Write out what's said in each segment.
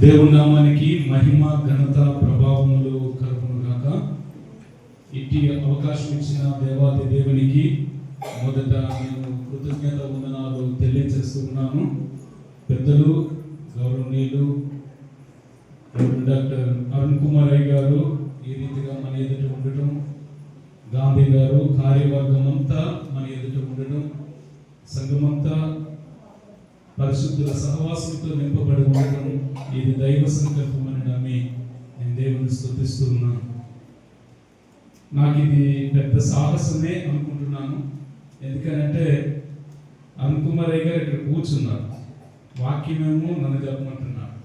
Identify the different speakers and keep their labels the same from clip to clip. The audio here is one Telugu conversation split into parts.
Speaker 1: దేవుని నామానికి మహిమ ఘనత ప్రభావములు కలుగును గాక. ఇట్టి అవకాశం ఇచ్చిన దేవాది దేవునికి మొదట నేను కృతజ్ఞత వందనాలు తెలియజేస్తున్నాను. పెద్దలు గౌరవనీయులు డాక్టర్ అరుణ్ కుమార్ అయ్య గారు ఈ రీతిగా మన ఎదుట ఉండటం, గాంధీ గారు కార్యవర్గం అంతా మన ఎదుట ఉండటం, సంఘమంతా పరిశుద్ధుల సహవాసంతో నింపబడి ఉండటం, ఇది దైవ సంకల్పం అని నమ్మి నేను దేవుని స్తుతిస్తున్నాను. నాకు ఇది పెద్ద సాహసమే అనుకుంటున్నాను. ఎందుకంటే అరుణ్ కుమార్ అయ్య గారు ఇక్కడ కూర్చున్నారు, వాక్యమేమో నన్ను చెప్పమంటున్నారు.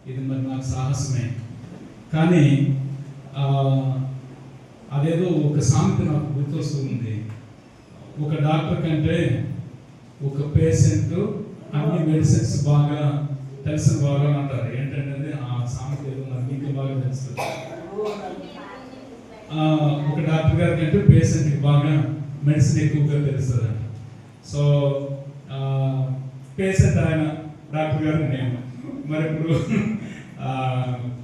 Speaker 1: ఇది మరి నాకు సాహసమే. కానీ అదేదో ఒక సామెత నాకు గుర్తొస్తుంది. ఒక డాక్టర్ కంటే ఒక పేషెంట్ అన్ని మెడిసిన్స్ బాగా తెలిసిన బాగా అంటారు. ఏంటంటే ఆ సామెత ఏదో నాకు ఇంకా బాగా తెలుస్తుంది. ఒక డాక్టర్ గారి కంటే పేషెంట్కి బాగా మెడిసిన్ ఎక్కువగా తెలుస్తుంది. సో పేషెంట్ ఆయన, డాక్టర్ గారు నేను. మరి ఇప్పుడు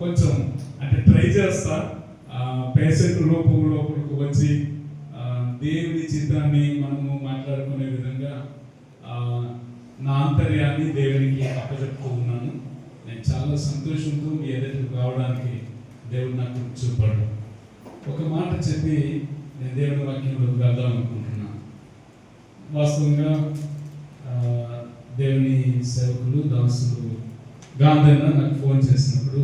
Speaker 1: కొంచెం అంటే ట్రై చేస్తా పేషెంట్ లోపలికి వచ్చి దేవుని చిత్తాన్ని మనము మాట్లాడుకునే విధంగా నా ఆంతర్యాన్ని దేవునికి అప్పచెప్తూ ఉన్నాను. నేను చాలా సంతోషంతో మీ ఎదుటికి రావడానికి దేవుడు నాకు చూపాడు. ఒక మాట చెప్పి నేను దేవుని వాక్యంలోకి వెళ్దాం అనుకుంటున్నాను. వాస్తవంగా దేవుని సేవకులు దాసులు గాంధీన నాకు ఫోన్ చేసినప్పుడు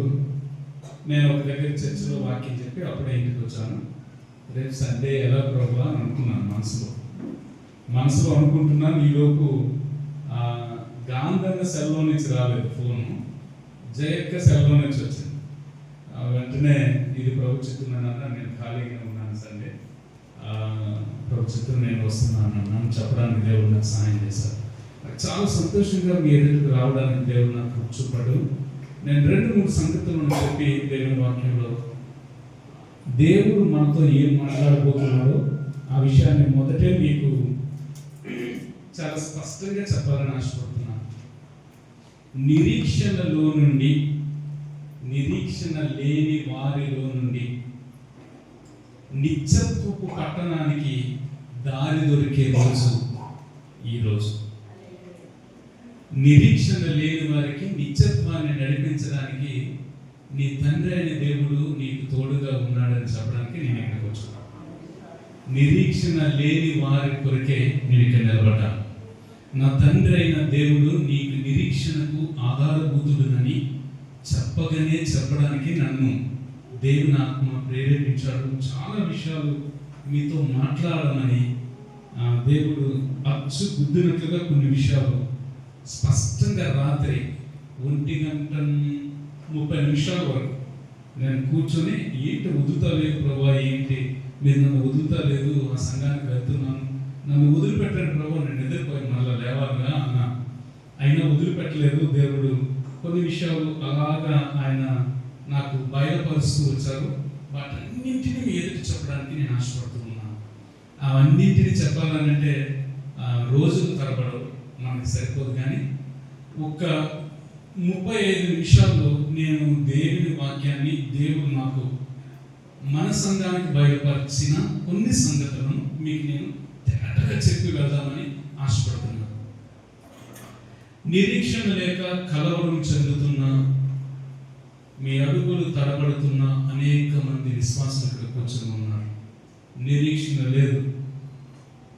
Speaker 1: నేను ఒక దగ్గర చర్చిలో వాక్యం చెప్పి అప్పుడే ఇంటికి వచ్చాను. రేపు సండే ఎలా ప్రభు అని అనుకున్నాను మనసులో అనుకుంటున్నాను. ఈలోపు గాంధన్న సెల్లో నుంచి రాలేదు ఫోను, జయక్క సెల్లో నుంచి వచ్చింది. వెంటనే ఇది ప్రభు చిత్తున్నానన్నా, నేను ఖాళీగా ఉన్నాను సండే, ప్రభు చిత్రం నేను వస్తున్నాను అన్నాను చెప్పడానికి దేవుడు నాకు సహాయం చేశారు. చాలా సంతోషంగా మీ ఎదుటికి రావడానికి దేవుడు నాకు చూపాడు. నేను 2-3 సంగతులను చెప్పి దేవుని వాక్యంలో దేవుడు మనతో ఏం మాట్లాడబోతున్నాడో ఆ విషయాన్ని మొదటే మీకు చాలా స్పష్టంగా చెప్పాలని ఆశపడుతున్నాను. నిరీక్షణలో నుండి, నిరీక్షణ లేని వారిలో నుండి నిత్యత్వపు పట్టణానికి దారి దొరికే రోజు ఈరోజు. నిరీక్షణ లేని వారికి నిత్యత్వాన్ని నడిపించడానికి నీ తండ్రి అయిన దేవుడు నీకు తోడుగా ఉన్నాడని చెప్పడానికి నేను ఇక్కడికి వచ్చాను. నిరీక్షణ లేని వారి కొరకే నేను ఇక్కడ నిలబడ్డాను. నా తండ్రి అయిన దేవుడు నీకు నిరీక్షణకు ఆధారభూతుడునని చెప్పగానే చెప్పడానికి నన్ను దేవుని ఆత్మ ప్రేరేపించాడు. చాలా విషయాలు మీతో మాట్లాడమని దేవుడు అచ్చు గుద్దినట్లుగా కొన్ని విషయాలు స్పష్టంగా రాత్రి 1:30 వరకు నేను కూర్చొని ఏంటి వదులుతా లేదు ప్రభా, ఏంటి మీరు నన్ను వదులుతా లేదు, ఆ సంఘానికి వెళ్తున్నాను, నన్ను వదిలిపెట్టాను ప్రభా, నేను నిద్రపోయి మళ్ళీ లేవాలిగా అన్న. అయినా వదిలిపెట్టలేదు దేవుడు. కొన్ని విషయాలు అలాగా ఆయన నాకు బయలుపరుస్తూ వచ్చారు. వాటన్నింటినీ మీ ఎదుటి చెప్పడానికి నేను ఆశపడుతున్నాను. అవన్నింటినీ చెప్పాలనంటే రోజులు తరబడవు, మనకి సరిపోదు. కానీ ఒక 35 నిమిషాల్లో నేను దేవుని వాక్యాన్ని, దేవుడు నాకు మన సంఘానికి బయలుపరిచిన కొన్ని సంగతులను మీకు నేను తేటగా చెప్పి వెళ్దామని ఆశపడుతున్నాను. నిరీక్షణ లేక కలవరం చెందుతున్న, మీ అడుగులు తడబడుతున్న అనేక మంది విశ్వాసులు ఇక్కడ కూర్చొని ఉన్నారు. నిరీక్షణ లేదు,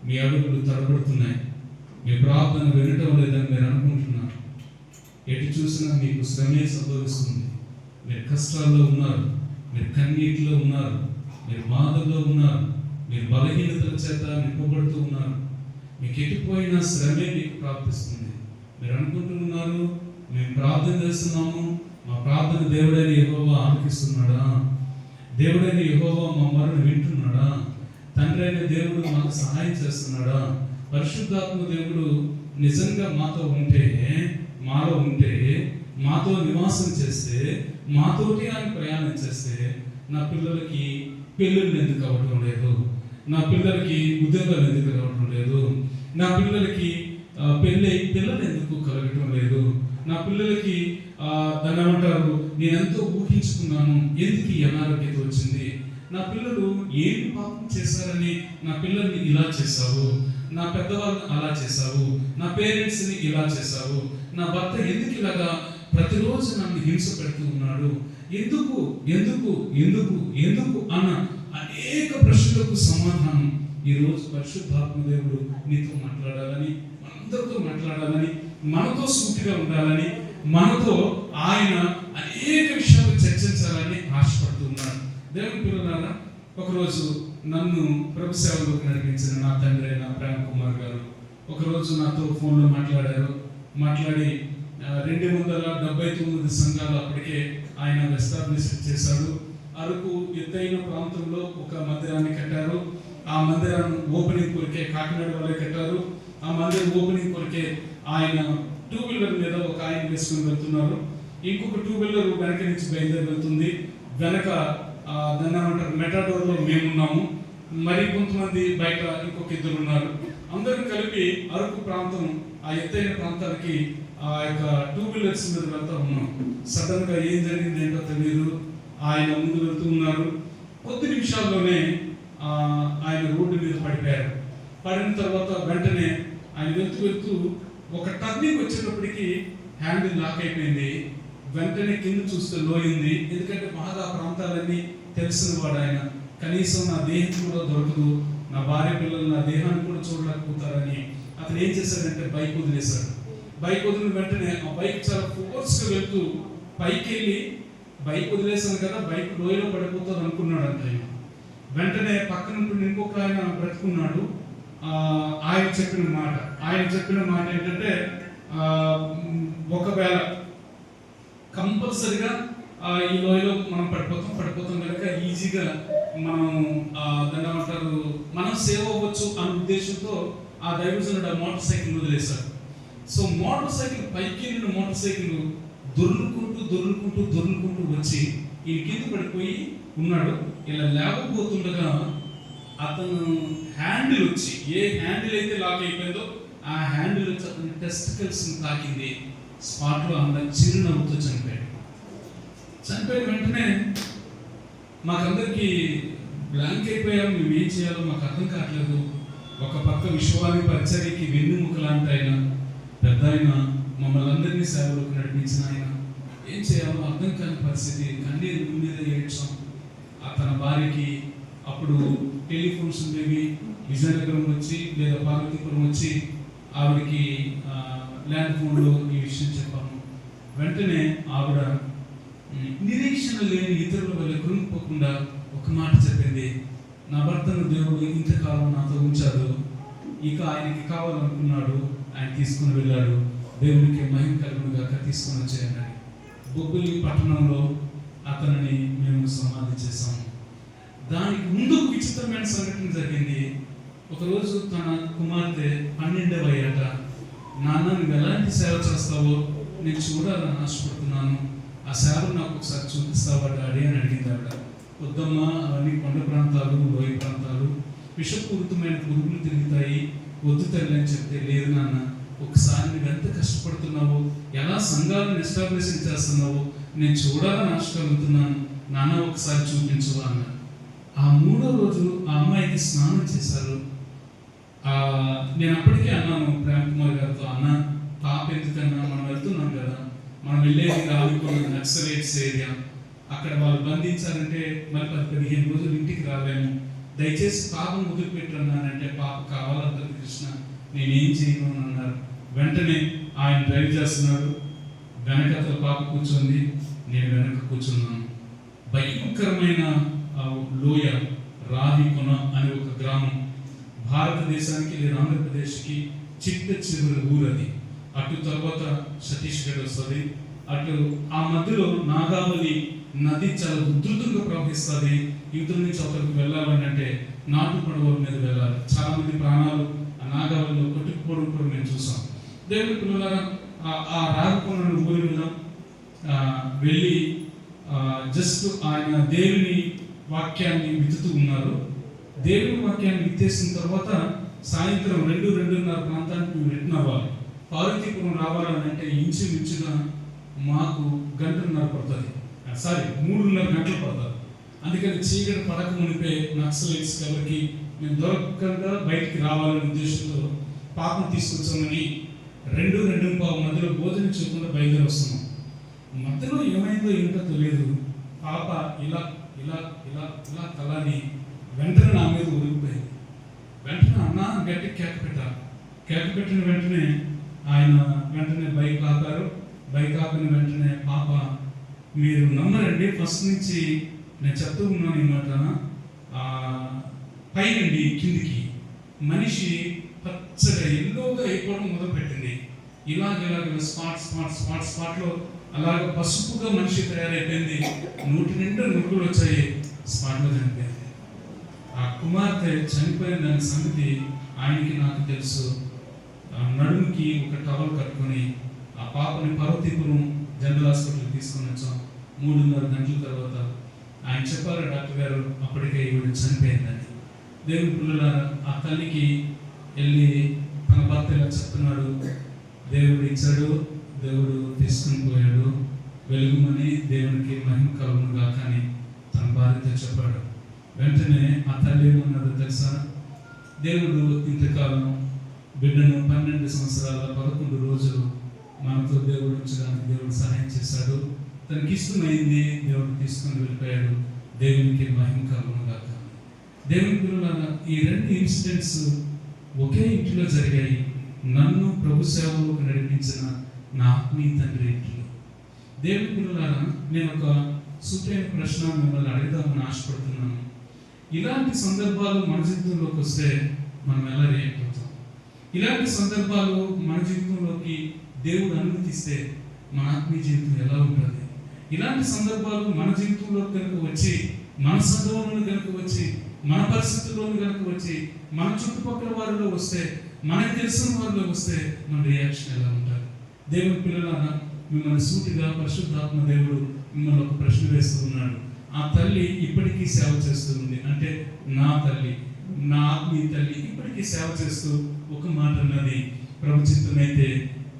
Speaker 1: మీ అడుగులు తడబడుతున్నాయి, మీ ప్రార్థన వినటం లేదని మీరు అనుకుంటున్నారు. ఎటు చూసినా మీకు శ్రమే సంభవిస్తుంది. మీరు కష్టాల్లో ఉన్నారు, మీరు కన్నీటిలో ఉన్నారు, మీరు బాధల్లో ఉన్నారు, మీరు బలహీనతల చేత నింపబడుతూ ఉన్నారు. మీకు ఎటుపోయినా శ్రమే మీకు ప్రాప్తిస్తుంది. మీరు అనుకుంటున్నారు, మేము ప్రార్థన చేస్తున్నాము, మా ప్రార్థన దేవుడైన యెహోవా ఆలకిస్తున్నాడా, దేవుడైన యెహోవా మా మొరను వింటున్నాడా, తండ్రి అయిన దేవుడు మాకు సహాయం చేస్తున్నాడా, పరిశుద్ధాత్మ దేవుడు నిజంగా మాతో ఉంటే, మాలో ఉంటే, మాతో నివాసం చేస్తే, మాతోటి ఆయన ప్రయాణం చేస్తే నా పిల్లలకి పెళ్ళిళ్ళు ఎందుకు అవ్వటం లేదు, నా పిల్లలకి ఉద్యోగాలు ఎందుకు రావటం లేదు, నా పిల్లలకి పిల్లలు ఎందుకు కలగటం లేదు, నా పిల్లలకి దాన్ని ఏమంటారు నేనెంతో ఊహించుకున్నాను, ఎందుకు ఈ అనారోగ్యత వచ్చింది, నా పిల్లలు ఏం పాపం చేశారని నా పిల్లల్ని ఇలా చేశావు, నా పెద్దవాళ్ళని అలా చేశావు, నా పేరెంట్స్ని ఇలా చేశావు, నా భర్త ఎందుకు ఇలాగా ప్రతిరోజు నన్ను హింస పెడుతూ ఉన్నాడు, ఎందుకు ఎందుకు ఎందుకు ఎందుకు అన్న అనేక ప్రశ్నలకు సమాధానం ఈరోజు పరిశుద్ధాత్మ దేవుడు నీతో మాట్లాడాలని, మనందరితో మాట్లాడాలని, మనతో సూటిగా ఉండాలని, మనతో ఆయన అనేక విషయాలు చర్చించాలని ఆశపడుతున్నాడు. దేవుని పిల్లలారా, ఒకరోజు నన్ను ప్రభు సేవలోకి నడిపించిన నా తండ్రి అయిన ప్రేమ్ కుమార్ గారు ఒకరోజు నాతో ఫోన్లో మాట్లాడి 279 సంఘాలు అప్పటికే ఆయన ఎస్టాబ్లిష్ చేశాడు. అరకు ఎత్తైన ప్రాంతంలో ఒక మందిరాన్ని కట్టారు. ఆ మందిరాన్ని ఓపెనింగ్ కొరికే కాకినాడ వాళ్ళే కట్టారు. ఆ మందిరం ఓపెనింగ్ కొరికే ఆయన 2 వీలర్ మీద ఒక ఆయన వేసుకుని వెళ్తున్నారు. ఇంకొక 2 వీలర్ వెనక నుంచి బయలుదేరి వెళ్తుంది. వెనక దాన్ని ఏమంటారు, మెటాడోర్లో మేమున్నాము, మరి కొంతమంది బయట ఇంకొక 2 ఉన్నారు. అందరం కలిపి అరకు ప్రాంతం, ఆ ఎత్తైన ప్రాంతాలకి ఆ యొక్క 2 వీలర్స్ మీద వెళ్తా ఉన్నాం. సడన్ గా ఏం జరిగింది ఏంటో తెలియదు. ఆయన ముందు వెళ్తూ ఉన్నారు. కొద్ది నిమిషాల్లోనే ఆయన రోడ్డు మీద పడిపోయారు. పడిన తర్వాత వెంటనే ఆయన వెళ్తూ ఒక టర్నింగ్ వచ్చేటప్పటికి హ్యాండిల్ లాక్ అయిపోయింది. వెంటనే కింద చూస్తే లోయింది. ఎందుకంటే బాగా ప్రాంతాలన్నీ తెలిసిన వాడు ఆయన. కనీసం నా దేహం కూడా దొరకదు, నా భార్య పిల్లలు నా దేహాన్ని కూడా చూడలేకపోతారని అతను ఏం చేశాడంటే బైక్ వదిలేశాడు. బైక్ వదిలిన వెంటనే ఆ బైక్ చాలా ఫోర్స్గా వెళ్తూ పైకి వెళ్ళి, బైక్ వదిలేసాను కదా, బైక్ లోయలో పడిపోతుంది అనుకున్నాడు అంత. వెంటనే పక్కన ఇంకొక ఆయన బ్రతుకున్నాడు. ఆయన చెప్పిన మాట ఏంటంటే, ఒకవేళ కంపల్సరిగా ఈ లోయలో మనం పడిపోతాం కనుక ఈజీగా మనం దాన్ని ఏమంటారు, మనం సేవ్ అవ్వచ్చు అనే ఉద్దేశంతో ఆ దైవజనుడు ఆ మోటార్ సైకిల్ వదిలేశాడు. సో మోటార్ సైకిల్ పైకి వెళ్ళిన మోటార్ సైకిల్ దొర్లుకుంటూ వచ్చి ఈ కింద పడిపోయి ఉన్నాడు. ఇలా లేకపోతుండగా అతను హ్యాండిల్ వచ్చి, ఏ హ్యాండిల్ అయితే లాక్ అయిపోయిందో ఆ హ్యాండిల్ వచ్చి అతని టెస్టికల్స్ తాకింది. స్పాట్లో అంత చిరునవ్వుతో చనిపోయాడు. వెంటనే మాకందరికి బ్లాంక్ అయిపోయాం. మేము ఏం చేయాలో మాకు అర్థం కావట్లేదు. ఒక పక్క విశ్వాని పరిచర్యకి వెన్నుముక లాంటి ఆయన, పెద్ద ఆయన, మమ్మల్ని అందరినీ సేవలోకి నడిపించిన ఆయన, ఏం చేయాలో అర్థం కాని పరిస్థితి. కన్నీరు మీద ఏడ్చాం. తన భార్యకి అప్పుడు టెలిఫోన్స్ ఉండేవి. విజయనగరం వచ్చి లేదా పార్వతీపురం వచ్చి ఆవిడకి ల్యాండ్ ఫోన్లో ఈ విషయం చెప్పాము. వెంటనే ఆవిడ నిరీక్షణ లేని ఇతరుల వల్ల కృంగిపోకుండా ఒక మాట చెప్పింది, నా భర్తను దేవుడు ఇంతకాలం నాతో ఉంచాడు, ఇక ఆయనకి కావాలనుకున్నాడు, ఆయన తీసుకుని వెళ్ళాడు, దేవునికి మహిమ కలుగునుగాక, తీసుకొని వచ్చాయని. బొబ్బిలి పట్టణంలో అతనిని మేము సమాధి చేశాము. దానికి ముందు విచిత్రమైన సంఘటన జరిగింది. ఒకరోజు తన కుమార్తె 12వ ఏట, నాన్న నువ్వు ఎలాంటి సేవ చేస్తావో నేను చూడాలని ఆశపడుతున్నాను, ఆ సేవ నాకు ఒకసారి చూపిస్తావా డాడీ అని అడిగింది ఆవిడ. వద్దమ్మా, అవన్నీ కొండ ప్రాంతాలు, లోయ ప్రాంతాలు, విషపూరితమైన పురుగులు తిరుగుతాయి, వద్దు తల్లి అని చెప్తే, లేదు నాన్న, ఒకసారి నువ్వు ఎంత కష్టపడుతున్నావో, ఎలా సంఘాలను ఎస్టాబ్లిష్ చేస్తున్నావో నేను చూడాలని ఆశ కలుగుతున్నాను, నాన్న ఒకసారి చూపించు అన్న. ఆ 3వ రోజు ఆ అమ్మాయికి స్నానం చేశారు. నేను అప్పటికే అన్నాను ప్రేమ్ కుమార్ గారితో, అన్న పాప ఎందుకన్నా, మనం వెళ్తున్నాం కదా, మనం వెళ్ళేది రావికొండ నక్సలైట్స్ ఏరియా, అక్కడ వాళ్ళు బంధించారంటే మరి 10-15 రోజులు ఇంటికి రాలేము, దయచేసి పాపను వదిలిపెట్టన్నానంటే, పాప కావాలంటుంది కృష్ణ, నేనేం చేయను అని అన్నారు. వెంటనే ఆయన డ్రైవ్ చేస్తున్నాడు, వెనక పాప కూర్చొంది, నేను వెనక కూర్చున్నాను. భయంకరమైన లోయ, రావికొన అనే ఒక గ్రామం, భారతదేశానికి లేదా ఆంధ్రప్రదేశ్కి చివరి ఊరు అది. అటు తర్వాత ఛత్తీస్గఢ్ వస్తుంది. అటు ఆ మధ్యలో నాగావళి నది చాలా ఉధృతంగా ప్రవహిస్తుంది. ఇవతల నుంచి అవతలకు వెళ్ళాలని అంటే నాటు పడవల మీద వెళ్ళాలి. చాలా మంది ప్రాణాలు ఆ నాగావళిలో కొట్టుకుపోవడం కూడా మేము చూసాం. దేవుని పిల్లలారా, ఆ రావికొన ఊరి మీద వెళ్ళి జస్ట్ ఆయన దేవుని వాక్యాన్ని విత్తుతూ ఉన్నారు. దేవుని వాక్యాన్ని విత్తేసిన తర్వాత సాయంత్రం 2-2:30 ప్రాంతానికి మేము రిటర్న్ అవ్వాలి. పార్వతీపురం రావాలని అంటే ఇంచుమించుగా మాకు 1:30 పడుతుంది. 3:30 గంటలు పడతారు. అందుకని చీకటి పడక మునిపే నక్సలైట్స్ ఎవరికి మేము దొరకకుండా బయటికి రావాలనే ఉద్దేశంతో పాపను తీసుకొచ్చామని 2-2:15 మధ్యలో భోజనం చేయకుండా బయలుదేరి వస్తున్నాం. మధ్యలో ఏమైందో ఏంటో తెలియదు. పాప ఇలా ఇలా ఇలా ఇలా తలని వెంటనే నా మీద ఉరిగిపోయింది. వెంటనే అన్న గట్టి కేక పెట్టిన వెంటనే ఆయన వెంటనే బైక్ ఆపారు. బైక్ ఆపిన వెంటనే పాప, మీరు నమ్మరండి, ఫస్ట్ నుంచి నేను చెప్తూ ఉన్నాను ఈ మాట, పైనండి కిందికి మనిషి పచ్చగా ఎల్లోగా అయిపోవడం మొదలుపెట్టింది. ఇలాగ స్పాట్లో అలాగ పసుపుగా మనిషి తయారైపోయింది. నోటి నిండా నురుగులు వచ్చాయి. స్పాట్లో చనిపోయింది. ఆ కుమార్తె చనిపోయిన దాని సంగతి ఆయనకి నాకు తెలుసు. నడుముకి ఒక టవల్ కట్టుకొని ఆ పాపని పార్వతీపురం జనరల్ హాస్పిటల్కి తీసుకొని వచ్చాం. 3:30 గంటల తర్వాత ఆయన చెప్పారు, డాక్టర్ గారు అప్పటికే ఈవిడ చనిపోయిందని. దేవుని పిల్లలారా, ఆ తల్లికి వెళ్ళి తన భర్త ఇలా చెప్తున్నాడు, దేవుడు ఇచ్చాడు, దేవుడు తీసుకుని పోయాడు, వెలుగుమని దేవునికి మహిమ కలుగునుగా కానీ తన భార్యతో చెప్పాడు. వెంటనే ఆ తల్లి ఏమన్నదో తెలుసా? దేవుడు ఇంతకాలం బిడ్డను 12 సంవత్సరాల 11 రోజులు మనతో దేవుడు ఉంచడానికి దేవుడు సహాయం చేశాడు. తనకి ఇష్టమైంది దేవుడు తీసుకుని వెళ్ళిపోయాడు. దేవునికి మహిమ కలుగునుగా. దేవుని పిల్లలారా, ఈ 2 ఇన్సిడెంట్స్ ఒకే ఇంటిలో జరిగాయి. నన్ను ప్రభు సేవలోకి నడిపించిన నా ఆత్మీయ తండ్రి ఇంటిలో. దేవుని పిల్లలారా, నేను ఒక సూటైన ప్రశ్న మిమ్మల్ని అడుగుదామని ఆశపడుతున్నాను. ఇలాంటి సందర్భాలు మన జీవితంలోకి వస్తే మనం ఎలా రియాక్ట్ అవుతాం? ఇలాంటి సందర్భాలు మన జీవితంలోకి దేవుడు అనుమతిస్తే మన ఆత్మీయ జీవితం ఎలా ఉంటుంది? ఇలాంటి సందర్భాలు మన జీవితంలో కనుక వచ్చి, మన సందర్భంలో కనుక వచ్చి, మన పరిస్థితుల్లోనూ కనుక వచ్చి, మన చుట్టుపక్కల వారిలో వస్తే, మనకు తెలిసిన వారిలో వస్తే మన రియాక్షన్ ఎలా ఉంటుంది? దేవుని పిల్లలారా, మిమ్మల్ని సూటిగా పరిశుద్ధాత్మ దేవుడు మిమ్మల్ని ఒక ప్రశ్న వేస్తూ ఉన్నాడు. ఆ తల్లి ఇప్పటికీ సేవ చేస్తూ ఉంది. అంటే నా తల్లి, నా ఆత్మీయ తల్లి ఇప్పటికీ సేవ చేస్తూ ఒక మాట అన్నది, ప్రభు చిత్తమైతే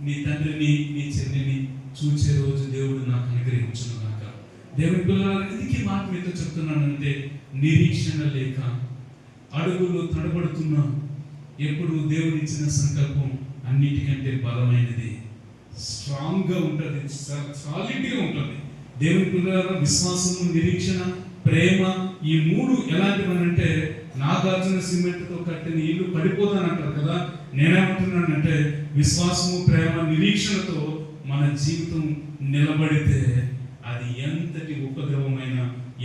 Speaker 1: నీ తండ్రిని నీ చెల్లిని చూచే రోజు దేవుడు నాకు అనుగ్రహించును గాక. దేవుని పిల్లలు, ఎందుకు ఈ మాట మీతో చెప్తున్నానంటే, నిరీక్షణ లేక అడుగులు తడబడుతున్నా ఎప్పుడు దేవుడు ఇచ్చిన సంకల్పం అన్నిటికంటే బలమైనది, స్ట్రాంగ్గా ఉంటుంది, సాలిడ్గా ఉంటుంది. దేవుని పిల్లల విశ్వాసము, నిరీక్షణ, ప్రేమ, ఈ 3 ఎలాంటివనంటే నాగార్జున సిమెంట్తో కట్టిన ఇల్లు పడిపోతానంటారు కదా. నేనేమంటున్నానంటే విశ్వాసము, ప్రేమ, నిరీక్షణతో మన జీవితం నిలబడితే అది ఎంతటి ఉపద్రవమైన,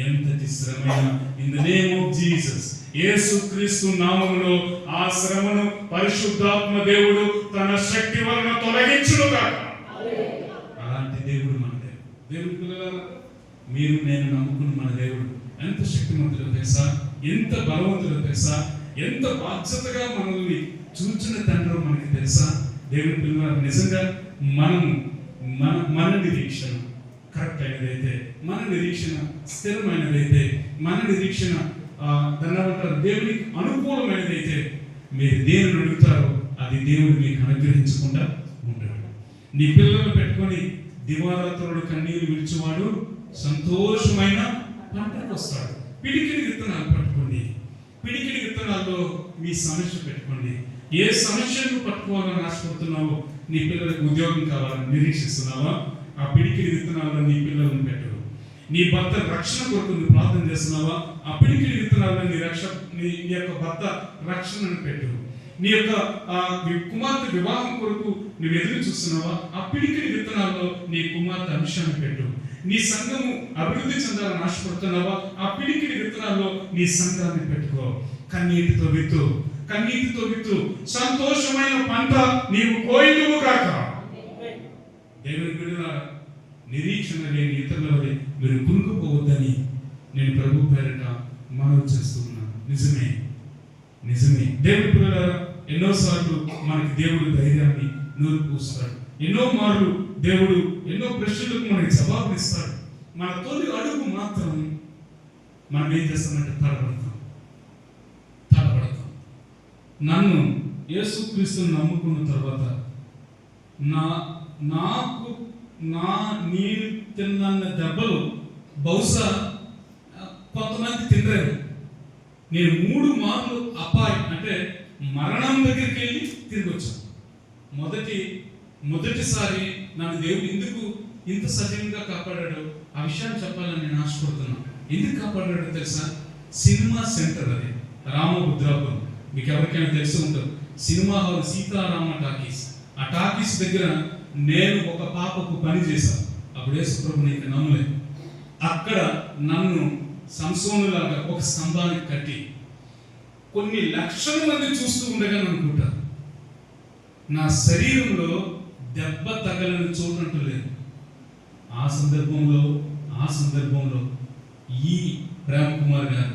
Speaker 1: ఎంతటి శ్రమైన, in the name of Jesus, యేసుక్రీస్తు నామములో ఆ శ్రమను పరిశుద్ధాత్మ దేవుడు తన శక్తి వలన తొలగించును గాక. అలాంటి దేవుడు మన దేవుడు. దేవుని పిల్లలారా, మీరు నేను నమ్ముకున్న మన దేవుడు ఎంత శక్తిమంతుడో తెలుసా? ఎంత బలవంతుడో తెలుసా? ఎంత బాధ్యతగా మనల్ని చూచిన తండ్రి మనకి తెలుసా? దేవుని పిల్లలారా, నిజంగా మన నిరీక్షణ కరెక్ట్ అయినదైతే, మన నిరీక్షణ స్థిరమైనదైతే, మన నిరీక్షణ దేవునికి అనుకూలమైనదైతే, మీరు దేనిని అడుగుతారో అది దేవుడు మీకు అనుగ్రహించకుండా ఉంటాడు. నీ పిల్లలు పెట్టుకొని దివారాత్రుడు కన్నీరు విడిచేవాడు సంతోషమైన పంటకు వస్తాడు. పిడికిడి విత్తనాలు పట్టుకోండి. పిడికిడి విత్తనాల్లో మీ సమస్య పెట్టుకోండి. ఏ సమస్యను పట్టుకోవాలని ఆశపడుతున్నావో, నీ పిల్లలకు ఉద్యోగం కావాలని నిరీక్షిస్తున్నావా? ఆ పిడికిడి విత్తనాల్లో నీ పిల్లలను పెట్టు. నీ భర్త రక్షణ కొరకు నువ్వు ప్రార్థన చేస్తున్నావా? ఆ పిడికిడి విత్తనాల్లో నీ యొక్క భర్త రక్షణను పెట్టు. నీ యొక్క కుమార్తె వివాహం కొరకు నువ్వు ఎదురు చూస్తున్నావా? ఆ పిడికిడి విత్తనాల్లో నీ కుమార్తె అంశాన్ని పెట్టు. నీ సంఘము అభివృద్ధి చెందాలని ఆశపడుతున్నావా? ఆ పిడికిడి విత్తనాల్లో నీ సంఘాన్ని పెట్టుకో. కన్నీటితో విత్తు, కన్నీటితో విత్తు. సంతోషమైన పంట నీవు కోయుదువు గాక. దేవుని బిడ్డలారా, నిరీక్షణ లేని ఇతరుల వలె మీరు కురుకుపోవద్దని నేను ప్రభు పేరిట మనవి చేస్తూ ఉన్నాను. నిజమే, నిజమే. దేవుని పిల్లలారా, ఎన్నోసార్లు మనకి దేవుడు ధైర్యాన్ని నూరు పూస్తాడు. ఎన్నో మార్లు దేవుడు ఎన్నో ప్రశ్నలకు మనకి జవాబులు ఇస్తాడు. మన తొలి అడుగు మాత్రం మనం ఏం చేస్తామంటే తడబడతాం. నన్ను యేసుక్రీస్తుని నమ్ముకున్న తర్వాత నేను తిన్న దెబ్బలు బహుశా కొంతమంది తినలేరు. నేను 3 మార్లు అపాయం అంటే మరణం దగ్గరికి వెళ్ళి తిరిగి వచ్చాను. మొదటిసారి నన్ను దేవుడు ఎందుకు ఇంత సజీవంగా కాపాడాడో ఆ విషయాన్ని చెప్పాలని నేను ఆశపడుతున్నాను. ఎందుకు కాపాడాడో తెలుసా? సినిమా సెంటర్ అది రామభద్రాపురం, మీకు ఎవరికైనా తెలిసి ఉంటుంది. Cinema hall Sitarama talkies. ఆ టాకీస్ దగ్గర నేను ఒక పాపకు పని చేశాను. అప్పుడు యేసుప్రభు నీకు నమ్మలేదు. అక్కడ నన్ను సంసోనులాగా ఒక స్తంభానికి కట్టి కొన్ని లక్షల మంది చూస్తూ ఉండగా అనుకుంటారు. నా శరీరంలో దెబ్బ తగలని చోటు లేదు. ఆ సందర్భంలో ఈ ప్రేమ కుమార్ గారు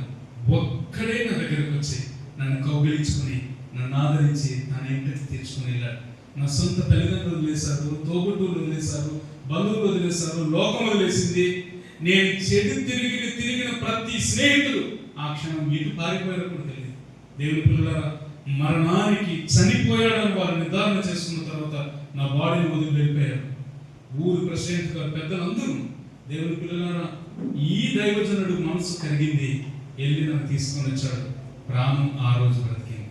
Speaker 1: ఒక్కడే నా దగ్గరకు వచ్చి నన్ను కౌగిలించుకుని నన్ను ఆదరించి తన ఇంటికి తీర్చుకుని వెళ్ళాడు. నా సొంత తల్లిదండ్రులు వదిలేశారు, తోబుట్టువులు వదిలేశారు, బంధువులు వదిలేశారు, లోకం వదిలేసింది. నేను చెడు తిరిగిన ప్రతి స్నేహితుడు ఆ క్షణం ఇటు పారిపోయారు తెలియదు. దేవుని పిల్లలారా, మరణానికి చనిపోయాడని వారు నిర్ధారణ చేసుకున్న తర్వాత నా బాడీని వదిలి వెళ్ళిపోయారు. ఊరు ప్రెసిడెంట్ గారు, పెద్దలందరూ. దేవుని పిల్లలారా, ఈ దైవజనుడు మనసు కరిగింది, వెళ్ళి నన్ను తీసుకొని వచ్చాడు. ప్రాణం ఆ రోజు బ్రతికింది.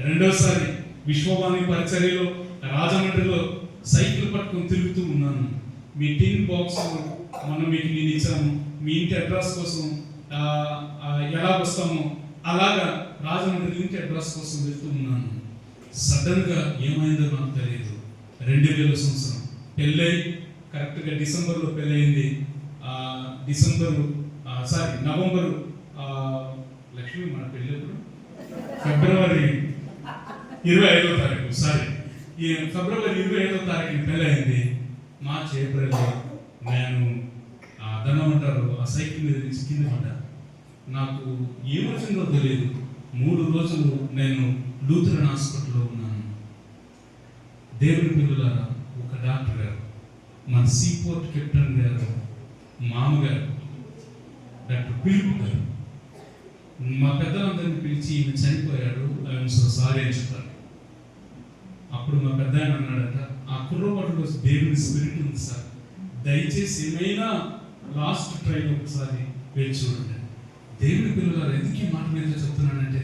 Speaker 1: రెండోసారి విశ్వవాణి పరిచర్యలో రాజమండ్రిలో సైకిల్ పట్టుకొని తిరుగుతూ ఉన్నాను. మీ టిన్ బాక్స్ మనం మీకు నేను ఇచ్చాను, మీ ఇంటి అడ్రస్ కోసం ఎలా వస్తామో అలాగా రాజమండ్రి ఇంటి అడ్రస్ కోసం వెళ్తూ ఉన్నాను. సడన్గా ఏమైందో నాకు తెలియదు. 2000 సంవత్సరం పెళ్ళై కరెక్ట్గా డిసెంబర్లో పెళ్ళయింది. నవంబరు లక్ష్మి మన పెళ్ళప్పుడు ఫిబ్రవరి 25వ తారీఖు ఫిబ్రవరి 25వ తారీఖున పెళ్ళయింది. మార్చ్ ఏప్రిల్ నేను దండమంటారు ఆ సైకిల్ మీద నుంచి కింద పడ్డా. నాకు ఏమొచ్చిందో తెలియదు. 3 రోజులు నేను లూథరన్ హాస్పిటల్లో ఉన్నాను. దేవుని పిల్లలారా, ఒక డాక్టర్ గారు, మన సీపోర్ట్ కెప్టెన్ గారు మామగారు డాక్టర్ పిలుపు గారు మా పెద్దలందరినీ పిలిచి ఈయన చనిపోయాడు, ఐఎమ్ సో సారీ అని చెప్పారు. అప్పుడు మా పెద్ద ఆయన అన్నాడట, ఆ కుర్రవాడిలో దేవుని స్పిరిట్ ఉంది సార్, దయచేసి ఏమైనా లాస్ట్ ట్రైన్ ఒకసారి వేచి చూడండి. దేవుని పిల్లలు ఎందుకు ఈ మాట మీద చెప్తున్నానంటే,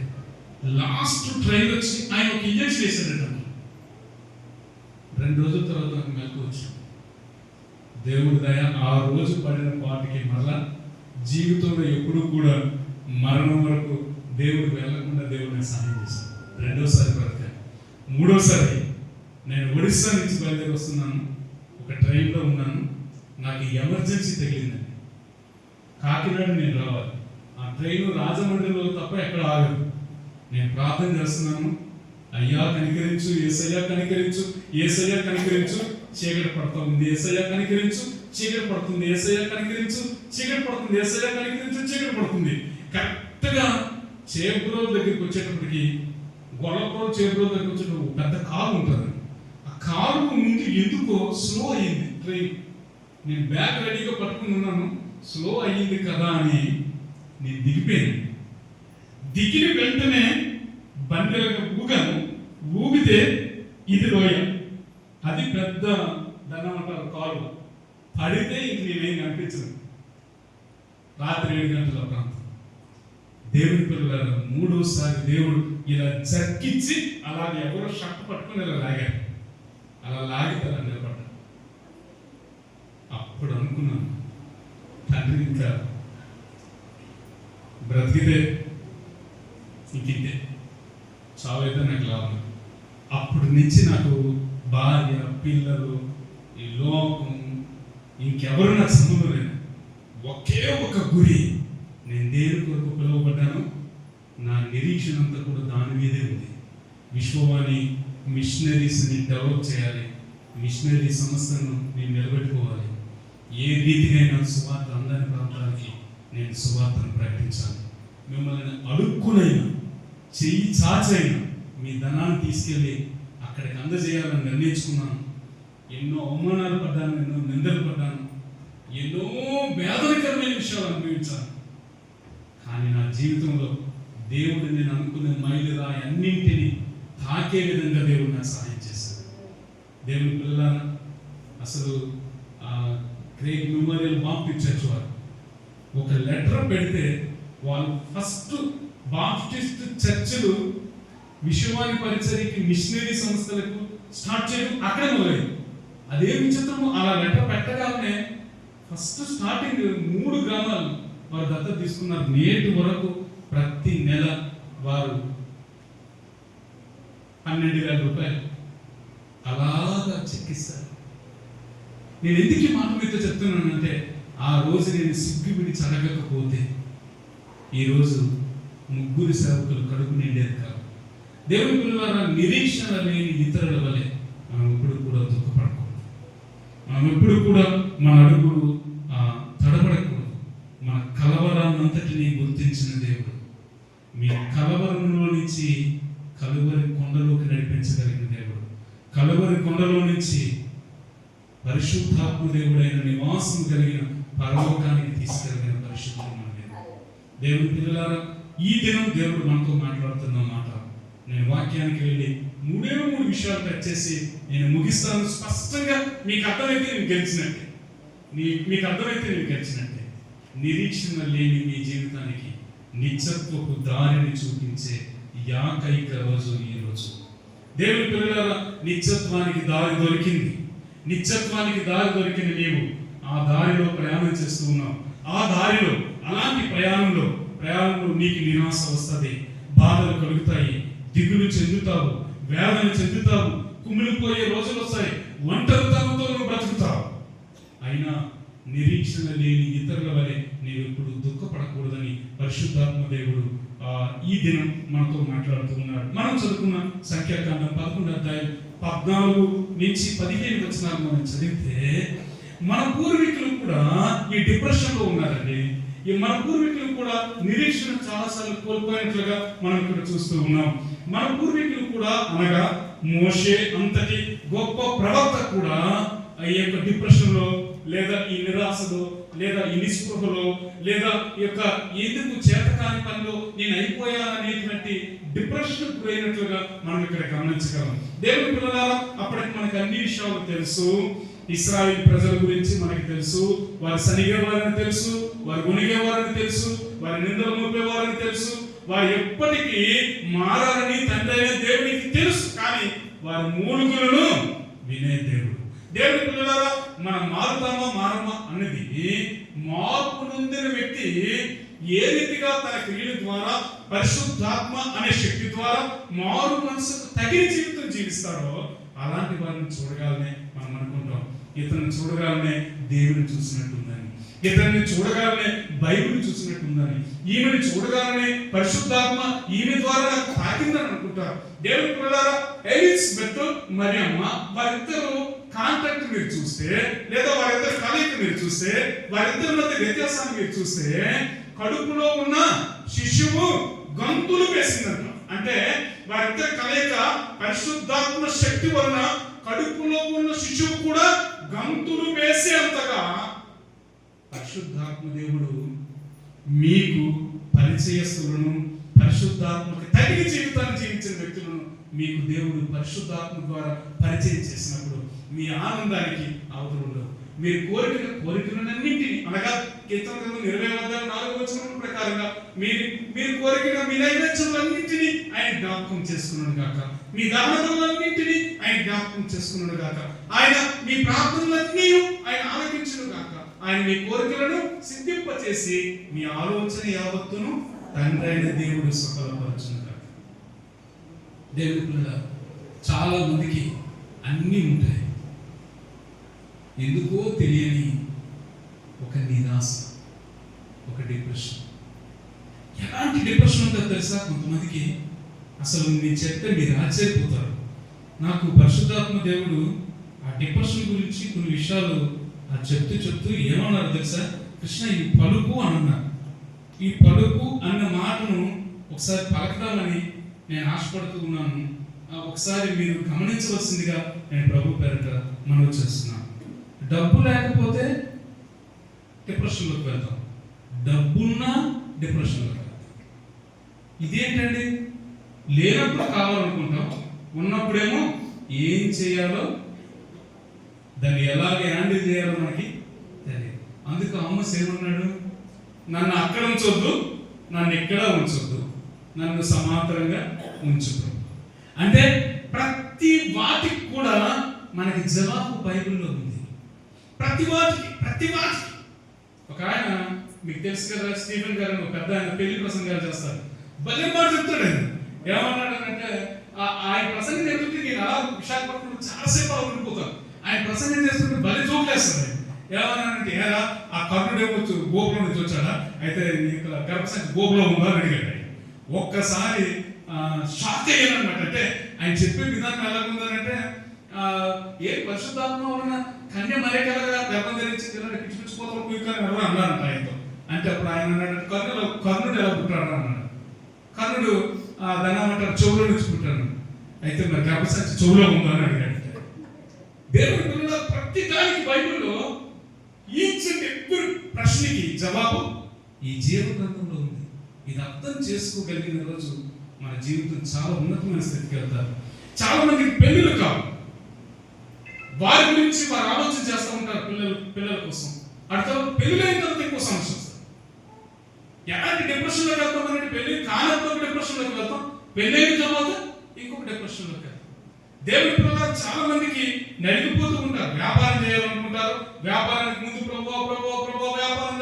Speaker 1: లాస్ట్ ట్రైన్ వచ్చి ఆయన ఒక ఇంజక్షన్ వేసాడట. 2 రోజుల తర్వాత నాకు మెలకు వచ్చింది. దేవుడి దయ, ఆ రోజు పడిన పాటికి మళ్ళా జీవితంలో ఎప్పుడూ కూడా మరణం వరకు దేవుడు వెళ్ళకుండా దేవుడిని సహాయం చేశాను. 2వసారి బ్రతికాను. 3వసారి నేను ఒడిస్సా నుంచి బయలుదేరి వస్తున్నాను. ఒక ట్రైన్లో ఉన్నాను. నాకు ఎమర్జెన్సీ తగిలిందండి. కాకినాడ నేను రావాలి. ఆ ట్రైన్ రాజమండ్రిలో తప్ప ఎక్కడ ఆగదు. నేను ప్రార్థన చేస్తున్నాను, అయ్యా కనికరించు, యేసయ్యా కనికరించు, యేసయ్యా కనికరించు, చీకటి పడుతూ ఉంది, యేసయ్యా కనికరించు, చీకటి పడుతుంది, యేసయ్యా కనికరించు, చీకటి పడుతుంది, యేసయ్యా కనికరించు, చీకటి పడుతుంది. కరెక్ట్గా చేబ్రోల్ దగ్గరికి వచ్చేటప్పటికి, గొల్లపురం చేబ్రోల్ దగ్గరికి వచ్చేటప్పుడు పెద్ద కారు ఉంటుంది. ఆ కారు ముందు ఎందుకో స్లో అయ్యింది ట్రైన్. నేను బ్యాగ్ రెడీగా పట్టుకుని ఉన్నాను. స్లో అయ్యింది కదా అని నేను దిగిపోయాను. దిగిన వెంటనే బండిగా ఊగాను. ఊగితే ఇది లోయ, అది పెద్ద దన్నమంటారు కాలు. పడితే ఇంక నేనేం కనిపించదు. రాత్రి 7 గంటల ప్రాంతం. దేవుని పిల్లలు 3వసారి దేవుడు ఇలా జక్కించి అలాగే ఎవరో షర్ట్ పట్టుకుని ఇలా లాగారు. అలా లాగితే అలా నిలబడ్డా. అప్పుడు అనుకున్నాను, తండ్రి ఇంకా బ్రతికితే ఇంకింతే, చావైతే నాకు లాభం. అప్పటి నుంచి నాకు భార్య, పిల్లలు, ఈ లోకం, ఇంకెవరు నాకు సంబంధం లేదు. ఒకే ఒక గురి, నేను దేని కొరకు పిలువబడ్డాను, నా నిరీక్షణ అంతా కూడా దాని మీదే ఉంది. విశ్వవాణి మిషనరీస్ని డెవలప్ చేయాలి, మిషనరీ సంస్థను నేను నిలబెట్టుకోవాలి. ఏ రీతికైనా సువార్త అందని ప్రాంతానికి నేను సువార్తను ప్రకటించాలి. మిమ్మల్ని అడుక్కునైనా, చెయ్యి చాచైనా మీ ధనాన్ని తీసుకెళ్ళి అక్కడికి అందజేయాలని నిర్ణయించుకున్నాను. ఎన్నో అవమానాలు పడ్డాను, ఎన్నో నిందలు పడ్డాను, ఎన్నో వేదనకరమైన విషయాలు అనుభవించాను. కానీ నా జీవితంలో దేవుడు నేను అనుకునే మైలురాయి అన్నింటినీ తాకే విధంగా దేవుడు నాకు సహాయం చేశాడు. దేవుని పిల్లల అసలు గ్రేట్ మెమోరియల్ బాంబ్ చర్చ్ వారు ఒక లెటర్ పెడితే వాళ్ళు ఫస్ట్ బాప్టిస్ట్ చర్చిలు విశ్వాని పరిచర్యకి మిషనరీ సంస్థలకు స్టార్ట్ చేయడం అక్కడే మొదలైంది. అదే విచిత్రము, అలా లెటర్ పెట్టగానే ఫస్ట్ స్టార్టింగ్ 3 గ్రామాలు వారు దత్తత తీసుకున్నారు. నేటి వరకు ప్రతి నెల వారు 12,000 రూపాయలు అలాగా చెక్కిస్తారు. నేను ఎందుకు ఈ మాట మీతో చెప్తున్నానంటే, ఆ రోజు నేను సిగ్గుబిడి చదవకపోతే ఈరోజు 3 సేవకులు కడుపు నిండేది కాదు. దేవుని పిల్లల నిరీక్షణ లేని ఇతరుల వలె మనం ఎప్పుడు కూడా దుఃఖపడకూడదు. మనం ఎప్పుడు కూడా మన అడుగులు తడబడకూడదు. మన కలవరాన్నంతటినీ గుర్తించిన దేవుడు మీ కలవరంలో నుంచి కలువరి కొండలోకి నడిపించగలిగిన దేవుడు, కలువరి కొండలో నుంచి పరిశుద్ధాత్మ దేవుడైన నివాసం కలిగిన పరలోకానికి తీసుకెళ్ళిన పరిశుద్ధమైన దేవుడు. దేవుని పిల్లలారా, ఈ దినం దేవుడు మనతో మాట్లాడుతున్న మాట, నేను వాక్యానికి వెళ్ళి 3 విషయాలు టచ్ చేసి నేను ముగిస్తాను. స్పష్టంగా మీకు అర్థమైతే నేను గెలిచినట్టే, మీకు అర్థమైతే నేను గెలిచినట్టే. నిరీక్షణ లేని మీ జీవితానికి నిత్యత్వపు దారిని చూపించే ఏకైక రోజు ఈ రోజు. దేవుని పిల్లలారా, నిత్యత్వానికి దారి దొరికింది. నిత్యత్వానికి దారి దొరికిన నీవు ఆ దారిలో ప్రయాణం చేస్తూ ఉన్నావు. ఆ దారిలో, అలాంటి ప్రయాణంలో నీకు నిరాశ వస్తుంది, బాధలు కలుగుతాయి, దిగులు చెందుతావు, వేదన చెందుతావు, కుమిలిపోయే రోజులు వస్తాయి, ఒంటరితనంతో నువ్వు బ్రతుకుతావు. అయినా నిరీక్షణ లేని ఇతరుల వలె నీవు ఎప్పుడు దుఃఖపడకూడదని పరిశుద్ధాత్మ దేవుడు ఈ దినం మనతో మాట్లాడుతూ ఉన్నాడు. మనం చదువుకున్న సంఖ్యాకాండం 11వ అధ్యాయం 14 నుంచి 15 వచనాలు మనం చదివితే, మన పూర్వీకులు కూడా ఈ డిప్రెషన్ లో ఉన్నారండి. మన పూర్వీకులు కూడా నిరీక్షణ చాలాసార్లు కోల్పోయినట్లుగా మనం ఇక్కడ చూస్తూ ఉన్నాం. మన పూర్వీకులు కూడా, అనగా మోషే అంతటి గొప్ప ప్రవక్త కూడా ఈ యొక్క డిప్రెషన్ లో, లేదా ఈ నిరాశలో, లేదా ఈ నిస్పృహలో, లేదా ఈ యొక్క ఎందుకు చేతకాని పనిలో నేను అయిపోయాననేటువంటి డిప్రెషన్ గురైనట్లుగా మనం ఇక్కడ గమనించగలం. దేవుని పిల్లలారా, అప్పటికి మనకు అన్ని విషయాలు తెలుసు. ఇశ్రాయేలు ప్రజల గురించి మనకి తెలుసు. వారు సనిగేవారని తెలుసు, వారు గునిగేవారని తెలుసు, వారి నిందలు మోపేవారని తెలుసు. వారు ఎప్పటికీ మారని తండ్రి అయిన దేవునికి తెలుసు. కానీ వారి మూలుగులను వినే దేవుడు. దేవుని పిల్లలారా, మనం మారుతామా మారమా అన్నది మార్పు నొందిన వ్యక్తి ఏ రీతిగా తన క్రియల ద్వారా, పరిశుద్ధాత్మ అనే శక్తి ద్వారా మారు మనసుకు తగిన జీవితం జీవిస్తారో అలాంటి వారిని చూడగానే మనం అనుకుంటాం, ఇతన్ని చూడగానే దేవుని చూసినట్టుందని, ఇతన్ని చూడగానే బైబిల్ చూసినట్టుందని, ఈమెను చూడగానే పరిశుద్ధాత్మ ఈమె ద్వారా నాకు తాకిందని అనుకుంటారు. దేవుని పిల్లలారా, ఎలిజబెత్ మరియమ్మ వారిద్దరు కాంటాక్ట్ మీరు చూస్తే, లేదా వారిద్దరు కలయిక మీరు చూస్తే, వారిద్దరి మధ్య వ్యత్యాసాన్ని మీరు చూస్తే, కడుపులో ఉన్న శిశువు గంతులు వేసిందంట. అంటే వారిద్దరి కలయిక పరిశుద్ధాత్మ శక్తి వలన కడుపులో ఉన్న శిశువు కూడా గంతులు వేసే అంతగా పరిశుద్ధాత్మ దేవుడు మీకు పరిచయస్తులను, పరిశుద్ధాత్మకి తగిన జీవితాన్ని జీవించిన వ్యక్తులను మీకు దేవుడు పరిశుద్ధాత్మ ద్వారా పరిచయం చేసినప్పుడు మీ ఆనందానికి అవధులు ఉండవు. మీరు కోరికలన్నింటినీ, అనగా కీర్తన గ్రంథం 20:4 వచనం ప్రకారంగా మీరు కోరికన మీ నైవేద్యములన్నింటినీ ఆయన జ్ఞాపకం చేసుకున్నాడు గాక, మీ దానములన్నింటినీ ఆయన జ్ఞాపకం చేసుకున్నాడు గాక, ఆయన మీ ప్రార్థనలన్నీ ఆయన ఆలకించును గాక, ఆయన మీ కోరికలను సిద్ధింపచేసి మీ ఆలోచన యావత్తును తండ్రి అయిన దేవుడు సఫలపరచును గాక. దేవుడి పిల్లల, చాలా మందికి అన్నీ ఉంటాయి, ఎందుకో తెలియని ఒక నిరాశ, ఒక డిప్రెషన్. ఎలాంటి డిప్రెషన్ ఉంటుందో తెలుసా? కొంతమందికి అసలు నేను చెప్తే మీరు ఆశ్చర్యపోతారు. నాకు పరిశుద్ధాత్మ దేవుడు ఆ డిప్రెషన్ గురించి కొన్ని విషయాలు చెప్తూ ఏమన్నారు తెలుసా? కృష్ణ, ఈ పలుకు అని అన్నారు. ఈ పలుకు అన్న మాటను ఒకసారి పలకడాలని నేను ఆశపడుతూ ఉన్నాను. ఒకసారి మీరు గమనించవలసిందిగా నేను ప్రభు పేరిట మనవి చేస్తున్నాను. డబ్బు లేకపోతే డిప్రెషన్లోకి వెళ్తాం, డబ్బున్నా డిప్రెషన్లోకి వెళ్తాం. ఇదేంటండి? లేనప్పుడు కావాలనుకుంటాం, ఉన్నప్పుడేమో ఏం చేయాలో, దాన్ని ఎలాగే హ్యాండిల్ చేయాలో మనకి తెలియదు. అందుకు అమ్మస్ ఏమన్నాడు? నన్ను అక్కడ ఉంచొద్దు, నన్ను ఇక్కడ ఉంచొద్దు, నన్ను సమాంతరంగా ఉంచు. అంటే ప్రతి వాటికి కూడా మనకి జవాబు బైబిల్లో ఉంది. ప్రతి వాటికి ఒక ఆయన మీకు తెలుసు కదా, స్టీఫెన్ గారు ఒక పెద్ద ఆయన పెళ్లి ప్రసంగాలు చేస్తారు. భలే మాట చెప్తాడు. ఆయన ఏమన్నాడంటే ఆయన ప్రసంగం చెప్తుంటే నేను అలా విశాఖపట్నంలో చాలాసేపు అలా ఉండిపోతాను. ఆయన ప్రసంగం చేస్తుంటే భలే జోకులేస్తాడు. ఏమన్నానంటే ఏరా ఆ కర్ణుడు ఏమొచ్చు గోపురం నుంచి వచ్చాడా, అయితే నీకు గర్భసంచి గోపురం ఉందా అని అడిగాడు. ఒక్కసారి షాక్ అయ్యాను అనమాట. అంటే ఆయన చెప్పే విధానం ఎలాగుందనంటే ఏ పరిశుద్ధాత్మ వలన కన్య మరే కలగా గర్భం ధరించి పిచ్చి పిచ్చిపోతాం కూర్చొని ఎవరు అన్నారంట ఆయనతో. అంటే అప్పుడు ఆయన అన్నాడు కర్ణుడు ఎలా పుట్టాడు అన్నాడు. కర్ణుడు దాన్ని ఏమంటారు చెవులో నుంచి పుట్టాడు. అయితే మరి గర్భసంచి చెవులో ఉందా అని అడిగాడు. దేవుడి పిల్లల ప్రతి దానికి బైబిల్లో ఈచ్ అండ్ ఎవ్రీ ప్రశ్నకి జవాబు ఈ జీవ గ్రంథంలో ఉంది. ఇది అర్థం చేసుకోగలిగిన రోజు మన జీవితం చాలా ఉన్నతమైన స్థితికి వెళ్తారు. చాలా మందికి పెళ్ళిళ్ళు కావు, వారి గురించి వారు ఆలోచన చేస్తూ ఉంటారు పిల్లల కోసం. అర్థం పెళ్ళి అయిన తర్వాత ఎక్కువ సమస్య వస్తుంది. ఎలాంటి డిప్రెషన్లోకి వెళ్తాం అంటే పెళ్లి కాలంతో డిప్రెషన్లోకి వెళ్తాం, పెళ్ళి అయిన తర్వాత ఇంకొక డిప్రెషన్లోకి వెళ్తాం. దేవుడి పిల్లలు చాలా మందికి నలిగిపోతూ ఉంటారు. వ్యాపారం చేయాలనుకుంటారు, వ్యాపారానికి ముందు ప్రభు వ్యాపారం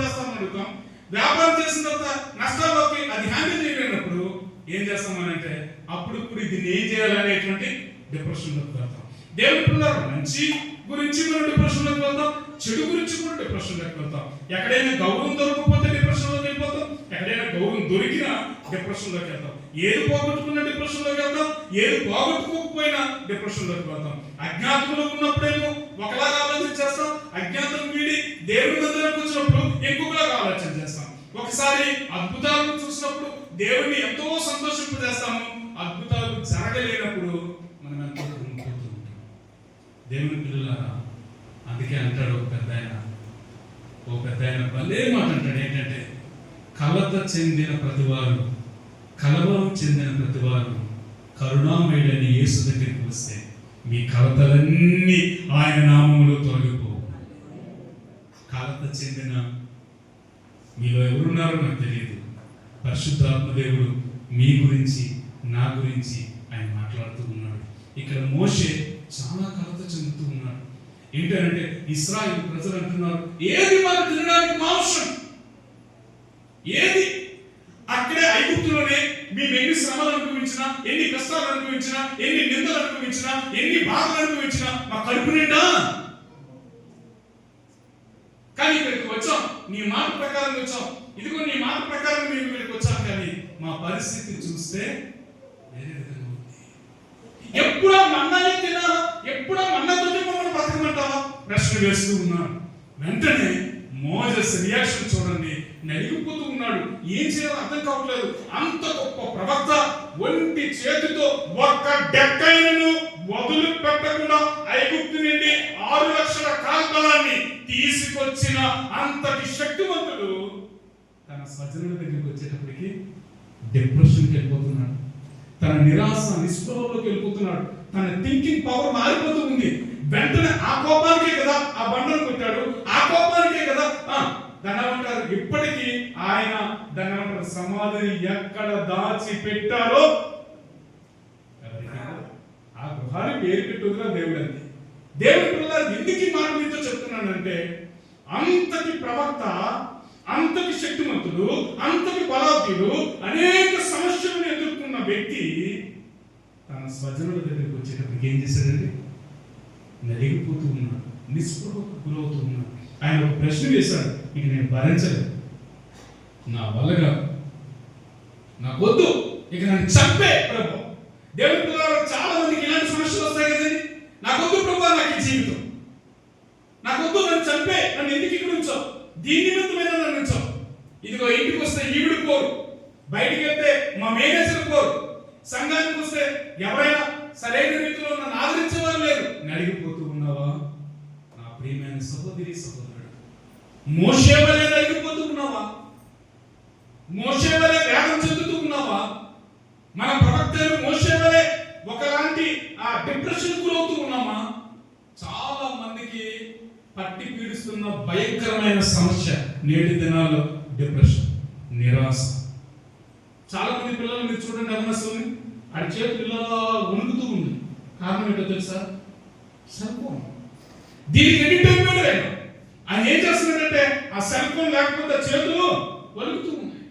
Speaker 1: చేస్తాం అడుగుతాం. వ్యాపారం చేసిన తర్వాత నష్టాల్లోకి అది హ్యాండిల్ చేయలేనప్పుడు ఏం చేస్తామనంటే అప్పుడు దీన్ని ఏం చేయాలనేటువంటి డిప్రెషన్లోకి వెళ్తాం. దేవుడి పిల్లలు మంచి గురించి మనం డిప్రెషన్లోకి వెళ్తాం, చెడు గురించి కూడా డిప్రెషన్లోకి వెళ్తాం. ఎక్కడైనా గౌరవం దొరకకపోతే డిప్రెషన్లోకి వెళ్ళిపోతాం, ఎక్కడైనా గౌరవం దొరికినా డిప్రెషన్లోకి వెళ్తాం. ఏది పోగొట్టుకున్న డిప్రెషన్లోకి వెళ్తాం, ఏది పోగొట్టుకోకపోయినా డిప్రెషన్లోకి వెళ్తాం. అజ్ఞాతంలో ఉన్నప్పుడేమో ఒకలాగా ఆలోచన చేస్తాం, అజ్ఞాతం వీడి దేవుడి మందిరానికి వచ్చినప్పుడు ఇంకొకలాగా ఆలోచన చేస్తాం. ఒకసారి అద్భుతాలను చూసినప్పుడు దేవుడిని ఎంతో సంతోషింపజేస్తాము, అద్భుతాలు జరగలేనప్పుడు మనం ఎంతో కృంగిపోతూ ఉంటాం. దేవుని పిల్లలారా, అందుకే అంటాడు ఓ పెద్ద ఆయన భలే మాట అంటాడు. ఏంటంటే కలత చెందిన ప్రతివారు, కలవరం చెందిన ప్రతివారు కరుణామయుడని యేసు దగ్గరికి వస్తే మీ కలతలన్నీ ఆయన నామములో తొలగిపోవు. కలత చెందిన మీలో ఎవరున్నారో నాకు తెలియదు. పరిశుద్ధాత్మ దేవుడు మీ గురించి నా గురించి ఆయన మాట్లాడుతూ ఉన్నాడు. ఇక్కడ మోషే చాలా కలత చెందుతూ ఉన్నాడు. ఏంటంటే ఇశ్రాయేలు ప్రజలు అంటున్నారు, ఏది మాకు తినడానికి మాంసం, ఏది అక్కడే ఐగుప్తులోనే మేము ఎన్ని శ్రమలు అనుభవించినా, ఎన్ని కష్టాలు అనుభవించినా, ఎన్ని నిందలు అనుభవించినా, ఎన్ని బాధలు అనుభవించినా మా కడుపు నిండా. కానీ ఇక్కడికి వచ్చాం, నీ మాట ప్రకారం వచ్చాం, ఇదిగో నీ మాట ప్రకారం మేము ఇక్కడికి వచ్చాం, కానీ మా పరిస్థితి చూస్తే వేరే విధంగా ఉంది. ఎప్పుడో మన్నానే తినాలా, ఎప్పుడో మన్నతోటి మమ్మల్ని బ్రతకమంటావా ప్రశ్న వేస్తూ ఉన్నారు. వెంటనే మోజెస్ రియాక్షన్ చూడండి, నలిగిపోతూ ఉన్నాడు. ఏం చేయాలో అర్థం కావట్లేదు. అంత గొప్ప ప్రవక్త ఒంటి చేతితో ఒక్క డెక్కైనను వదులు పెట్టకుండా ఐగుప్తు నుండి 6 లక్షల కాల్బలాన్ని తీసుకొచ్చిన అంతటి శక్తివంతుడు తన స్వజనుల దగ్గరికి వచ్చేటప్పటికి డిప్రెషన్కి వెళ్ళిపోతున్నాడు. తన నిరాశ నిస్పృహలోకి వెళ్ళిపోతున్నాడు. తన థింకింగ్ పవర్ మారిపోతూ ఉంది. వెంటనే ఆ కోపానికే కదా ఆ బండను కొట్టాడు, ఆ కోపానికే కదా దాన్ని ఏమంటారు, ఇప్పటికీ ఆయన దాన్ని ఏమంటారు, సమాధిని ఎక్కడ దాచి పెట్టారో ఆ గృహాన్ని పేరు పెట్టుకున్నా దేవుడు అంతే. దేవుడి పిల్లలు ఎందుకు ఈ మాట మీతో చెప్తున్నానంటే, అంతటి ప్రవక్త, అంతటి శక్తిమంతుడు, అంతటి బలాధ్యుడు, అనేక సమస్యలను ఎదుర్కొన్న వ్యక్తి తన స్వజనుల దగ్గరికి వచ్చేటప్పటికి ఏం చేశాడండి, నలిగిపోతూ ఉన్నాడు, నిస్పృహకు గురవుతూ ఉన్నాడు. ఆయన ఒక ప్రశ్న వేశాడు, ఇక నేను భరించలేదు, నా వల్లగా నాకు వద్దు, ఇక నన్ను చంపే ప్రభు. దేవుడి పిల్లలు చాలా మందికి ఇలాంటి సమస్యలు వస్తాయి కదండి. నాకు వద్దు ప్రభు, నాకు ఈ జీవితం నాకు వద్దు, నన్ను చంపే, నన్ను ఎందుకు ఇక్కడ ఉంచావు, దీని నిమిత్తమైన నన్ను ఉంచావు. ఇదిగో ఇంటికి వస్తే ఈవిడు పోరు, బయటికి వెళ్తే మా మేనేజర్ పోరు, సంఘానికి వస్తే ఎవరైనా సరైన రీతిలో నన్ను ఆదరించేవారు లేరు. నలిగిపోతూ ఉన్నావా నా ప్రియమైన సహోదరి సహోదరుడు? మోషే వలె నలిగిపోతూ ఉన్నావా? మోషే వలె వేగం చెందుతూ ఉన్నావా? మన ప్రవక్తలు మోషే వలె ఒకలాంటి ఆ డిప్రెషన్ గురవుతూ ఉన్నామా? చాలా మందికి పట్టి పీడిస్తున్న భయంకరమైన సమస్య నేటి దినాల్లో డిప్రెషన్, నిరాశ. చాలా మంది పిల్లలు మీరు చూడండి, అమ్మస్తుంది ఆడి చేతులు ఇలా వణుకుతూ ఉంది. కారణం ఏంటో తెలుసా? Cell phone. దీనికి ఎంటర్టైన్మెంట్ ఆయన ఏం చేస్తున్నాడంటే ఆ సెల్ ఫోన్ లేకపోతే చేతులు వణుకుతూ ఉన్నాయి.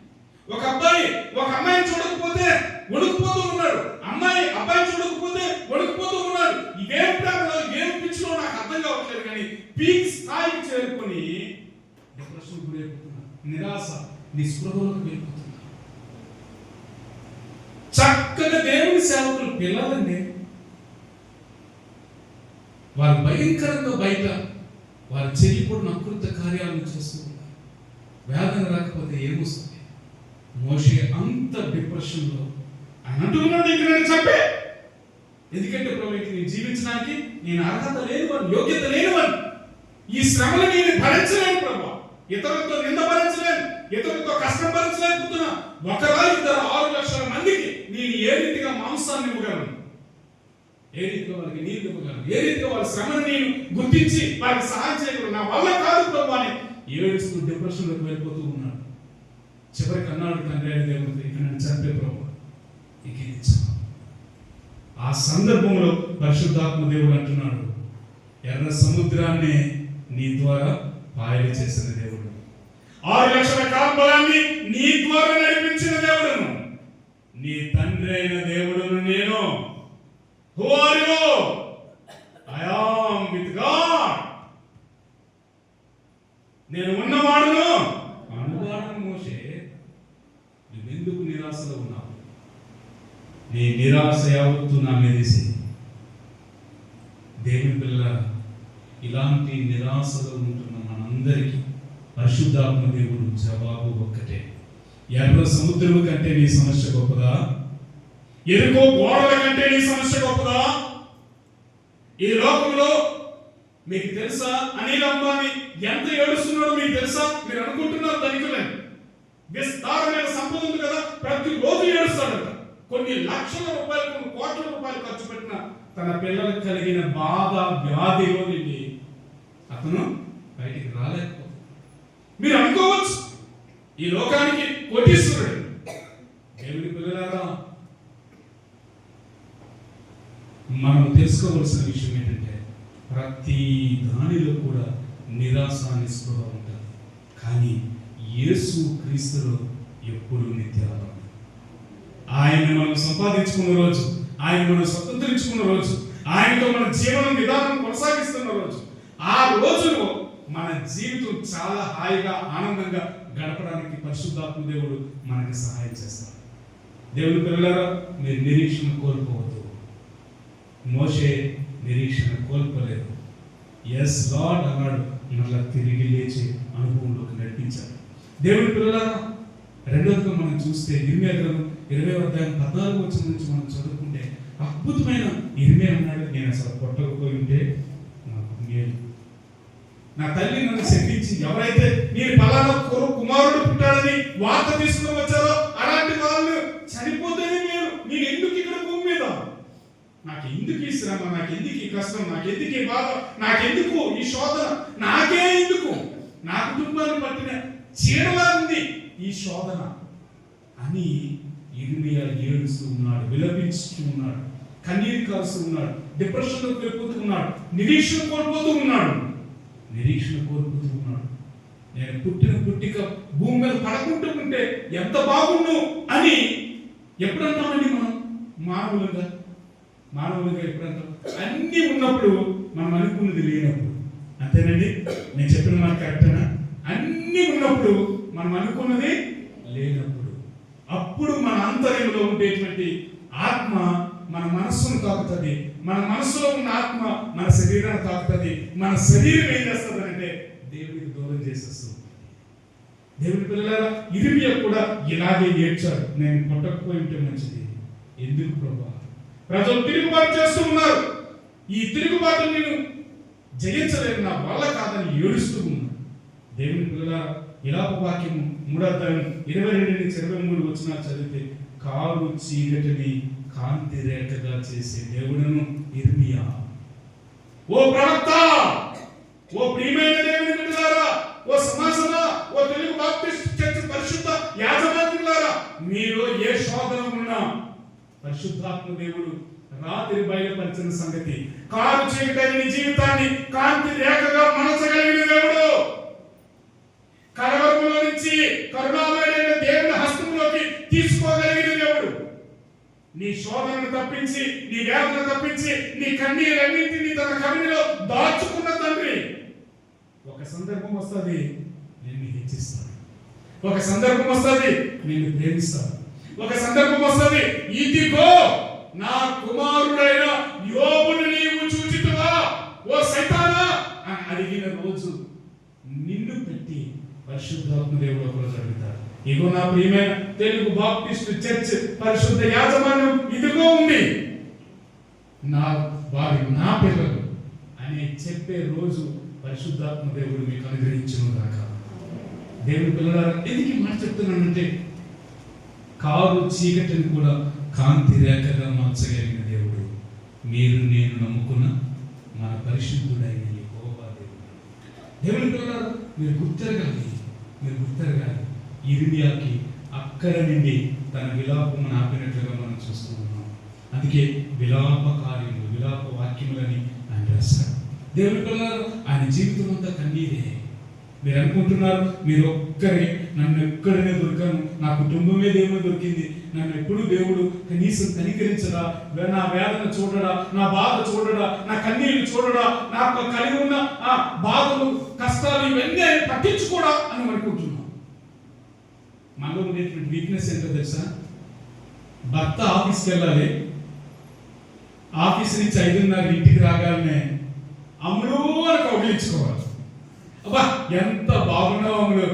Speaker 1: ఒక అబ్బాయి ఒక అమ్మాయిని చూడకపోతే వణుకుపోతూ ఉన్నాడు, అమ్మాయి అబ్బాయిని చూడకపోతే వణుకుపోతూ ఉన్నాడు. ఇవేం ప్రాబ్లం, ఏం పిచ్చిలో నాకు అర్థం కావట్లేదు. కానీ పీక్ స్థాయికి చేరుకొని డిప్రెషన్ గురైపోతున్నా, నిరాశ, నిస్పృహలోకి వెళ్ళిపోతున్నా. చక్కగా దేవుని సేవకులు పిల్లలండి, వారు భయంకరంగా బయట వారు చెయ్యకూడని అకృత కార్యాలను చేస్తూ ఉన్నారు. వేదన రాకపోతే ఏమొస్తుంది? మోషే అంత డిప్రెషన్లో ఆయన అంటున్నాడు, ఇంక నన్ను చంపే, ఎందుకంటే ప్రభుకి నేను జీవించడానికి నేను అర్హత లేనివాడు, యోగ్యత లేనివాడు. ఈ శ్రమలు నేను భరించలేను ప్రభు, ఇతరులతో నింద భరించలేను, ఇతరులతో కష్టం భరించలేకపోతున్నా. ఒకరా ఇద్దరు 6 లక్షల మందికి నేను ఏ రీతిగా మాంసాన్ని ఇవ్వగలను, ఏ రీతిగా వాళ్ళకి నీళ్ళు ఇవ్వగలను, ఏ రీతిగా వాళ్ళ శ్రమను నేను గుర్తించి వాళ్ళకి సహాయం చేయగలను, నా వల్ల కాదు ప్రభు అని ఏడుస్తూ డిప్రెషన్లోకి వెళ్ళిపోతూ ఉన్నాడు. చివరికి అన్నాడు తండ్రి అయిన దేవుడు, ఇక నన్ను చంపే ప్రభు, ఇక ఇది చాలు. ఆ సందర్భంలో పరిశుద్ధాత్మ దేవుడు అంటున్నాడు, ఎర్ర సముద్రాన్ని నీ ద్వారా పాయలు చేసిన దేవుడు, 6 లక్షల కాల్బలాన్ని నీ ద్వారా నడిపించిన దేవుడును, నీ తండ్రి అయిన దేవుడును నేను. Who are you? I am with God. నేను ఉన్నవాడును అనువాడను. మోషే, నువ్వెందుకు నిరాశలో ఉన్నావు? నీ నిరాశ యావత్తు నా మీదేసి. దేవుని పిల్లలారా, ఇలాంటి నిరాశలో ఉంటున్న మనందరికీ పరిశుద్ధాత్మ దేవుడు జవాబు ఒక్కటే. ఎర్ర సముద్రము కంటే నీ సమస్య గొప్పదా? ఎరుకో గోడల కంటే నీ సమస్య గొప్పదా? ఈ లోకంలో మీకు తెలుసా అనిల్ అంబానీ ఎంత ఏడుస్తున్నాడో మీకు తెలుసా? మీరు అనుకుంటున్నారు ధనికులని, విస్తారమైన సంపద ఉంది కదా, ప్రతి రోజు ఏడుస్తాడట. కొన్ని లక్షల రూపాయలు, కొన్ని కోట్ల రూపాయలు ఖర్చు పెట్టిన తన పిల్లలకు కలిగిన బాధ, వ్యాధిలో నుండి అతను బయటికి రాలేకపోతుంది. మీరు అనుకోవచ్చు ఈ లోకానికి కోటీశ్వరుడు. దేవుని పిల్లలారా, మనం తెలుసుకోవలసిన విషయం ఏంటంటే ప్రతి దానిలో కూడా నిరాశ, నిస్పృహ ఉంటుంది. కానీ యేసు క్రీస్తులో ఎప్పుడు నిత్యానందం. ఆయన మనం సంపాదించుకున్న రోజు, ఆయన మనం స్వతంత్రించుకున్న రోజు, ఆయనతో మన జీవనం విధానం కొనసాగిస్తున్న రోజు, ఆ రోజులో మన జీవితం చాలా హాయిగా, ఆనందంగా గడపడానికి పరిశుద్ధాత్మ దేవుడు మనకి సహాయం చేస్తాడు. దేవుని పిల్లలారా, మీరు నిరీక్షణ కోల్పోవద్దు. మోషే నిరీక్షణ కోల్పోలేదు. ఎస్ లార్డ్ అన్నాడు, మళ్ళా తిరిగి లేచి అనుభవంలోకి నడిపించాడు. దేవుని పిల్లలారా, రెండవదిగా మనం చూస్తే ఇర్మియా గ్రంథం 20వ అధ్యాయం 14వ వచనం నుంచి మనం చదువుకుంటే అద్భుతమైన ఇర్మియా అన్నాడు, నేను అసలు కొట్టకపోయి ఉంటే నాకు మేలు. నా తల్లి నన్ను శపించి, ఎవరైతే నేను పలానా కుమారుడు పుట్టాడని వార్త తీసుకుని వచ్చారో అలాంటి వాళ్ళు చనిపోతేనే నేను ఎందుకు ఇక్కడ భూమి మీద, నాకు ఎందుకు ఈ శ్రమ, నాకు ఎందుకు ఈ కష్టం, నాకు ఎందుకు ఈ బాధ, నాకెందుకు ఈ శోధన, నాకే ఎందుకు, నా కుటుంబాన్ని పట్టిన చీడలా ఉంది ఈ శోధన అని ఇర్మియా ఏడుస్తూ ఉన్నాడు, విలపించుతూ ఉన్నాడు, కన్నీరు కారుస్తూ ఉన్నాడు, డిప్రెషన్లోకి వెళ్ళిపోతూ ఉన్నాడు, నిరీక్షణ కోల్పోతూ ఉన్నాడు. నేను పుట్టిక భూమి మీద పడకుంటూ ఉంటే ఎంత బాగుండు అని ఎప్పుడంటామండి మనం? మానవులుగా ఎప్పుడంటాం? అన్నీ ఉన్నప్పుడు మనం అనుకున్నది లేనప్పుడు. అంతేనండి, నేను చెప్పిన మాట కరెక్టేనా? అన్నీ ఉన్నప్పుడు మనం అనుకున్నది లేనప్పుడు, అప్పుడు మన అంతర్యంలో ఉండేటువంటి ఆత్మ మన మనస్సును తాకుతుంది. మన మనస్సులో ఉన్న ఆత్మ మన శరీరాన్ని తాకుతుంది. మన శరీరం ఏం చేస్తుంది అంటే దేవుడికి దూరం చేసేస్తుంది. దేవుడి పిల్లలారా, ఇర్మియా కూడా ఇలాగే ఏడ్చాడు, నేను కొట్టకపోయి ఉంటే మంచిది. ఎందుకు ప్రభా? ప్రజలు తిరుగుబాటు చేస్తూ ఉన్నారు, ఈ తిరుగుబాటు నేను జయించలేను, నా వల్ల కాదని ఏడుస్తూ ఉన్నాను. దేవుని పిల్లలారా, ఇలాప వాక్యము 3వ అధ్యాయం 22 నుంచి 23 వచనాలు చదివితే, కారు చీకటిని కాంతి రేఖగా చేసే దేవుడును ఇర్మియా, ఓ ప్రవక్త
Speaker 2: ఓ ప్రియమైన దేవుని బిడ్డలారా, ఓ సమాజమా, ఓ తెలుగు బాప్టిస్ట్ చర్చ్ పరిశుద్ధ యాజమాన్యులారా, మీలో ఏ శోధన ఉన్నా పరిశుద్ధాత్మ దేవుడు రాత్రి బయలుపరిచిన సంగతి, కారు చీకటైన నీ జీవితాన్ని కాంతి రేఖగా మనసగలిగిన దేవుడు, కలవరములో నుంచి కరుణామయుడైన దేవుని హస్తంలోకి తీసుకోగలిగిన దేవుడు, నీ శోధనను తప్పించి, నీ వేదన తప్పించి, నీ కన్నీరన్నింటినీ తన కరుణలో దాచుకున్న తండ్రి. ఒక సందర్భం వస్తుంది, నిన్ను హెచ్చిస్తాడు. ఒక సందర్భం వస్తుంది, నిన్ను ప్రేమిస్తాడు. ఒక సందర్భం వస్తుంది, ఇదిగో నా కుమారుడైన యోబును నీవు చూచితివా ఓ సైతానా అని అడిగిన రోజు నిన్ను పెట్టి పరిశుద్ధాత్మ దేవుడు ఒకరోజు అడుగుతాడు. ఇగో నా ప్రియమైన తెలుగు బాప్టిస్ట్ చర్చ్ పరిశుద్ధ యాజమాన్యం ఇదిగో ఉంది, నా వారి నా పిల్లలు అని చెప్పే రోజు పరిశుద్ధాత్మ దేవుడు మీకు అనుగ్రహించును గాక. దేవుని పిల్లలారా, ఎందుకు ఈ మాట చెప్తున్నానంటే, కారు చీకటిని కూడా కాంతి రేఖగా మార్చగలిగిన దేవుడు మీరు నేను నమ్ముకున్న మన పరిశుద్ధుడైన యెహోవా దేవుడు. దేవుని పిల్లలారా, మీరు గుర్తెరగాలి. ఇర్మియాకి అక్కర నుండి తన విలాపమును ఆపినట్లుగా మనం చూస్తూ ఉన్నాం. అందుకే విలాప కార్యములు, విలాప వాక్యములని ఆయన రాశాడు. దేవుని పిల్లలారా, ఆయన జీవితం అంతా కన్నీరే. మీరు అనుకుంటున్నారు, మీరు ఒక్కరే, నన్ను ఎక్కడనే దొరికాను, నా కుటుంబమే దేవుడు దొరికింది, నన్ను ఎప్పుడు దేవుడు కనీసం కనికరించడా, నా వేదన చూడడా, నా బాధ చూడడా, నా కన్నీళ్లు చూడడా, నాకు కలిగి ఉన్న ఆ బాధలు కష్టాలు ఇవన్నీ ఆయన పట్టించుకోడా అని అనుకుంటున్నాం. మనలో ఉండేటువంటి వీక్నెస్ ఏంటో తెలుసా? భర్త ఆఫీస్కి వెళ్ళాలి, ఆఫీస్ నుంచి 5:30 ఇంటికి రాగానే అమ్ముడు అని కౌగిలించుకోవాలి. అబ్బా ఎంత బాగున్నావు అమ్ముడు,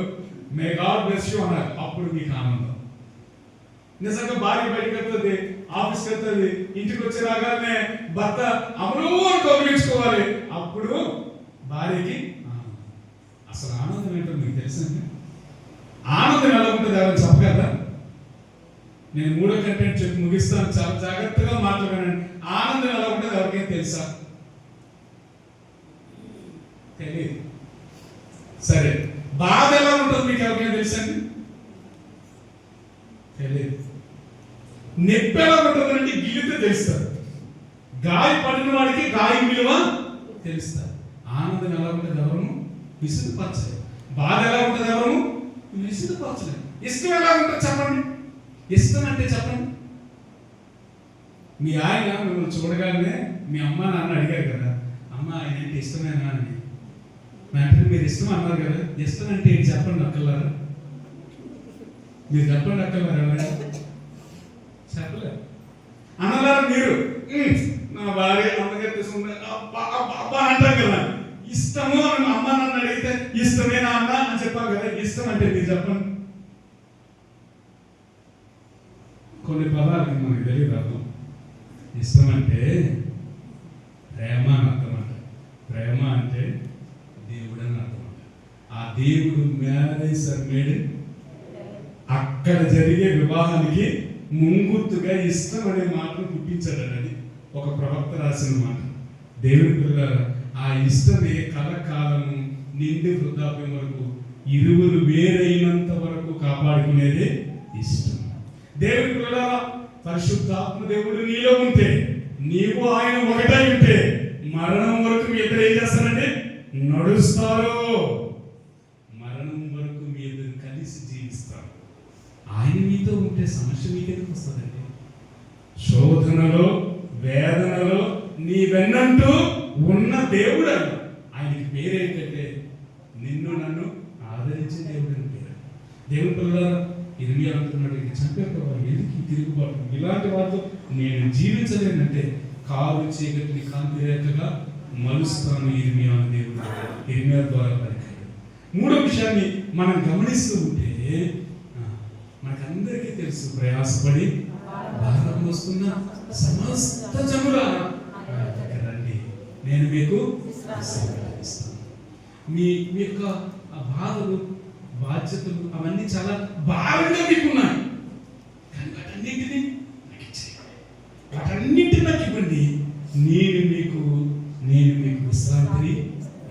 Speaker 2: మే గాడ్ బ్లెస్ యు అన్నారు. అప్పుడు మీకు ఆనందం. నిజంగా భార్య బయటకు వెళ్తుంది, ఆఫీస్కి వెళ్తుంది, ఇంటికి వచ్చి రాగానే భర్త అమ్ముడు అని కౌగిలించుకోవాలి. అప్పుడు భార్యకి ఆనందం. అసలు ఆనందం ఏంటో మీకు తెలుసండి? ఆనందం ఎలా ఉంటుంది ఎవరైనా చెప్పగలరా? నేను 3వ కంటెంట్ చెప్పి ముగిస్తాను, చాలా జాగ్రత్తగా మాట్లాడానండి. ఆనందం ఎలా ఉంటుంది ఎవరికైనా తెలుసా? తెలియదు. సరే, బాధ ఎలా ఉంటుంది మీకు ఎవరికైనా తెలుసండి? తెలియదు. నొప్పి ఎలా ఉంటుందంటే గిలితే తెలుస్తారు. గాయపడిన వాడికి గాయం విలువ తెలుస్తారు. ఆనందం ఎలా ఉంటుంది ఎవరు విసుగుపరచలేదు. బాధ ఎలా ఉంటుంది ఎవరు విసుగుపరచలేదు. ఇష్టం ఎలా ఉంటుంది చెప్పండి? ఇష్టం అంటే చెప్పండి. మీ ఆయన మిమ్మల్ని చూడగానే మీ అమ్మ నాన్న అడిగారు కదా, అమ్మ ఆయన అంటే ఇష్టమేనా అని. అంటే మీరు ఇష్టం అన్నారు కదా, ఇష్టం అంటే ఏంటి చెప్పండి అక్కర్లారా? మీరు చెప్పండి అక్కర్లారా? ఎవరైనా చెప్పలేరు. అనలారా మీరు, నా భార్య అమ్మగారు తీసుకుంటే అబ్బా అంటారు కదా. ఇష్టము అని అమ్మ నన్ను అడిగితే ఇష్టమేనా అన్న అని చెప్పాలి కదా. ఇష్టం అంటే మీరు చెప్పండి. కొన్ని పదాలకి మనకి తెలియదు అర్థం. ఇష్టం అంటే ప్రేమ అని అర్థం అంట. ప్రేమ అంటే దేవుడు అని అర్థం అంట. ఆ దేవుడు మ్యారేజ్ సర్మేడ్ అక్కడ జరిగే వివాహానికి ముంగుర్తుగా ఇష్టం అనే మాటను పుట్టించాడని ఒక ప్రవక్త రాసిన మాట. దేవుని పిల్లల ఆ ఇష్టమే కలకాలము నిండి వృద్ధాప్యం వరకు ఇరువురు వేరైనంత వరకు కాపాడుకునేదే ఇష్టం. దేవుని పిల్లల పరిశుద్ధాత్మ దేవుడు నీలో ఉంటే, నీవు ఆయన ఒకటై ఉంటే, మరణం వరకు మీ ఇద్దరు ఏం చేస్తారంటే నడుస్తారు. మరణం వరకు మీ ఇద్దరు కలిసి జీవిస్తారు. ఆయన మీతో ఉంటే సమస్య మీకెందుకు వస్తుందండి? శోధనలో వేదనలో నీ వెన్నంటూ ఉన్న దేవుడు ఆయన. ఆయనకి పేరేంటంటే నిన్ను నన్ను ఆదరించే దేవుడు అని పేరు. దేవుని పిల్లలారా, ఇర్మియా అంటున్నాడు, ఇది చంపేవారు ఎందుకు తిరుగుబాటు, ఇలాంటి వాటితో నేను జీవించలేనంటే కారు చీకటిని కాంతి రేఖగా మలుస్తాను ఇర్మియా అని దేవుడు ఇర్మియా ద్వారా పలికాడు. 3వ విషయాన్ని మనం గమనిస్తూ ఉంటే, మనకందరికీ తెలుసు, ప్రయాసపడి భారం మోస్తున్న సమస్త జనులా రండి, నేను మీకు విశ్రాంతినిస్తాను. మీ యొక్క బాధలు బాధ్యతలు అవన్నీ చాలా భారంగా మీకున్నాయి, కానీ వాటన్నింటినీ నాకు ఇచ్చేయండి, వాటన్నింటినీ నాకు ఇవ్వండి, నేను మీకు విశ్రాంతిని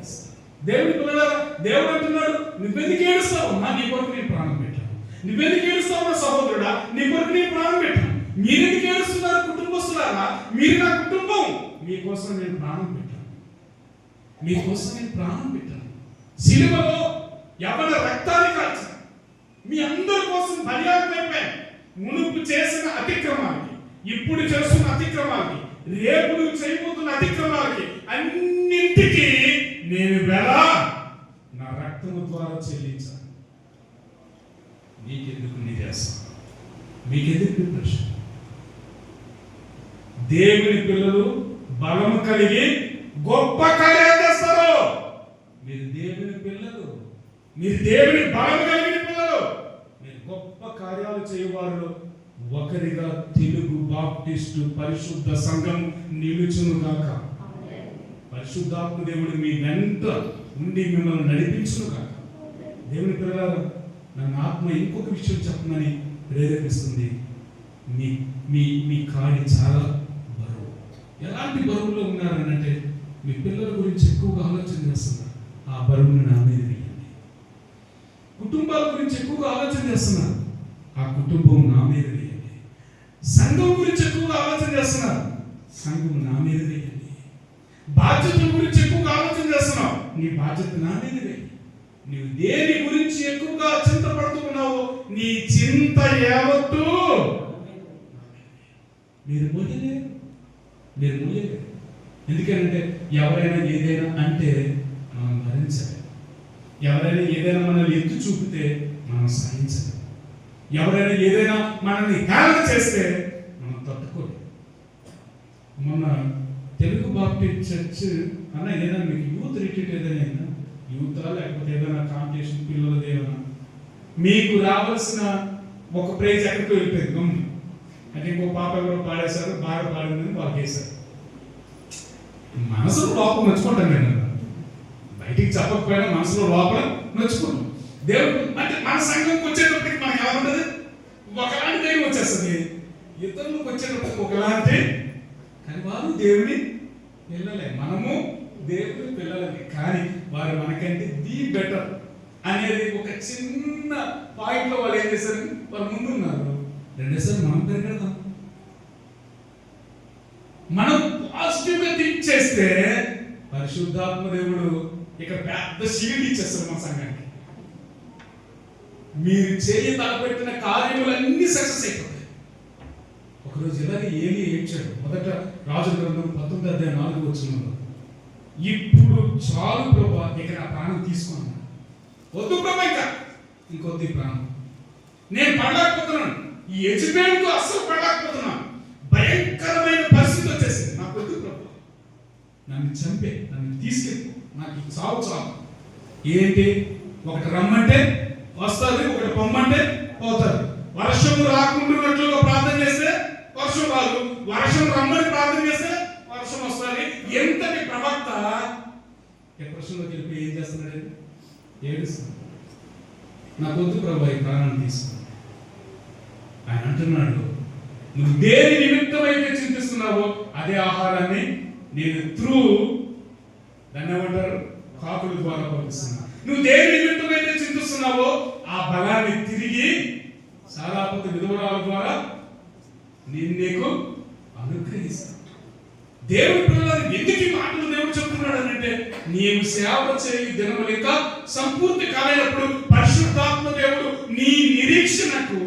Speaker 2: ఇస్తాను. దేవుని పిల్లలారా, దేవుడు అంటున్నాడు, నువ్వెందుకు ఏడుస్తావు? నీ కొరకు నేను ప్రాణం పెట్టాను. నువ్వెందుకు ఏడుస్తావు నా సహోదరుడా? నీ కొరకు నేను ప్రాణం పెట్టాను. మీరెందుకు ఏడుస్తున్నారు కుటుంబస్తులారా? మీరు నా కుటుంబం. మీకోసం నేను ప్రాణం పెట్టాను. మీకోసం నేను ప్రాణం పెట్టాను. సిలువలో యవన రక్తాన్ని కాల్చాను. మీ అందరి కోసం బలియాగమైపోయాను. మునుపు చేసిన అతిక్రమాలకి, ఇప్పుడు చేస్తున్న అతిక్రమాలకి, రేపు నువ్వు చేయబోతున్న అతిక్రమాలకి అన్నింటికి నేను వెల నా రక్తము ద్వారా చెల్లించాను. నీకెందుకు నీ చేస్తాను? మీకెందుకు డిప్రెషన్? దేవుని పిల్లలు బలము కలిగి గొప్ప కార్యాలు చేస్తారు. మీరు దేవుని పిల్లలు, మీరు దేవుని బలము కలిగిన పిల్లలు, మీరు గొప్ప కార్యాలు చేయవారు ఒకరిగా తెలుగు బాప్టిస్టు పరిశుద్ధ సంఘం నిలుచును గాక. పరిశుద్ధాత్మ దేవుడు మీ వెంట ఉండి మిమ్మల్ని నడిపించును గాక. దేవుని పిల్లలారా, నన్ను ఆత్మ ఇంకొక విషయం చెప్పమని ప్రేరేపిస్తుంది. మీ మీ మీ కాడి చాలా బరువు. ఎలాంటి బరువులో ఉన్నారనంటే, మీ పిల్లల గురించి ఎక్కువగా ఆలోచన చేస్తున్నారు. ఆ బరువును నా మీద వేయండి. కుటుంబాల గురించి ఎక్కువగా ఆలోచన చేస్తున్నారు. ఆ కుటుంబం నా మీద వేయండి. సంఘం గురించి ఎక్కువగా ఆలోచన చేస్తున్నారు. సంఘం నా మీద వేయండి. బాధ్యతల గురించి ఎక్కువగా ఆలోచన చేస్తున్నావు. నీ బాధ్యత నా మీద వేయండి. నీవు దేని గురించి ఎక్కువగా చింతపడుతూ ఉన్నావో నీ చింత యావత్తు మీరు మోయలేరు. మీరు మోయలేరు. ఎందుకంటే ఎవరైనా ఏదైనా అంటే మనం భరించలేము. ఎవరైనా ఏదైనా మనల్ని ఎత్తు చూపితే మనం సహించలేము. ఎవరైనా ఏదైనా మనల్ని హేళన చేస్తే మనం తట్టుకోలేము. మొన్న తెలుగు బాప్టిస్ట్ చర్చ్ అన్న ఏదైనా మీకు యూత్ రిట్రీట్ ఏదైనా యూత్ లేకపోతే ఏదైనా కాంపిటీషన్ పిల్లలది ఏదైనా మీకు రావాల్సిన ఒక ప్రైజ్ ఎక్కడికి వెళ్ళిపోయింది గమ్ము. అంటే ఇంకో పాప ఎవరో పాడేశారు, బాగా పాడిందని వాళ్ళు చేశారు. మనసులో లోపల నచ్చుకుంటాం నేను, బయటికి చెప్పకపోయినా మనసులో లోపల నచ్చుకుంటాం. దేవుడు అంటే మన సంఘంకి వచ్చేటప్పటికి మనకి ఎలా ఉంటుంది? ఒకలాంటి దైవం వచ్చేస్తుంది. ఇతరులకు వచ్చేటప్పటికి ఒకలాంటి, కానీ వారు దేవుని పిల్లలే, మనము దేవుని పిల్లలే. కానీ వారు మనకంటే ది బెటర్ అనేది ఒక చిన్న పాయింట్ లో వాళ్ళు ఏం చేశారు? వాళ్ళు ముందున్నారు. రెండోసారి మనం పెరగడదాం. మనం పాజిటివ్ గా థింక్ చేస్తే పరిశుద్ధాత్మ దేవుడు ఇక పెద్ద షీల్డ్ ఇచ్చేస్తారు మన సంఘానికి. మీరు చేయి తలపెట్టిన కార్యములన్నీ సక్సెస్ అయిపోతాయి. ఒకరోజు ఇలాగే ఏలి ఏడ్చాడు. మొదట రాజుల గ్రంథం 19:4 ఇప్పుడు చాలు ప్రభా, ఇక నా ప్రాణం తీసుకున్నాను. వద్దు ప్రభా, ఇంకా ఇంకొద్ది ప్రాణం. నేను పడలేకపోతున్నాను. ఈ యజమానితో అస్సలు పడలేకపోతున్నాను. భయంకరమైన పరిస్థితి వచ్చేసింది. నాకు వద్దు ప్రభా, నన్ను చంపే, నన్ను తీసుకెళ్ళి, నాకు చావు చావు. ఏంటి? ఒకటి రమ్మంటే వస్తుంది, ఒకటి పొమ్మంటే పోతుంది. వర్షము రాకుండాన్నట్లుగా ప్రార్థన చేస్తే వర్షం రాదు, వర్షం రమ్మని ప్రార్థన చేస్తే వర్షం వస్తుంది. ఎంతటి ప్రవక్త డిప్రెషన్లోకి వెళ్ళిపోయి ఏం చేస్తున్నాడు? ఏడుస్తున్నాడు. నాకు వద్దు ప్రభా, ఈ ప్రాణాన్ని తీసుకున్నాడు. ఆయన అంటున్నాడు, నువ్వు దేని నిమిత్తమైతే చింతిస్తున్నావో అదే ఆహారాన్ని నేను దాన్ని ఏమంటారు? కాకుల ద్వారా పంపిస్తున్నా. నువ్వు దేని నిమిత్తమైతే చింతిస్తున్నావో ఆ బలాన్ని తిరిగి సారాపతి విధవరాల ద్వారా నేను నీకు అనుగ్రహిస్తాను. దేవుడి పిల్లలు ఎందుకు ఈ మాటలు దేవుడు చెప్తున్నాడు అంటే, నీవు సేవ చేయి దినములు ఇంకా సంపూర్తి కాలేనప్పుడు పరిశుద్ధాత్మ దేవుడు నీ నిరీక్షణకు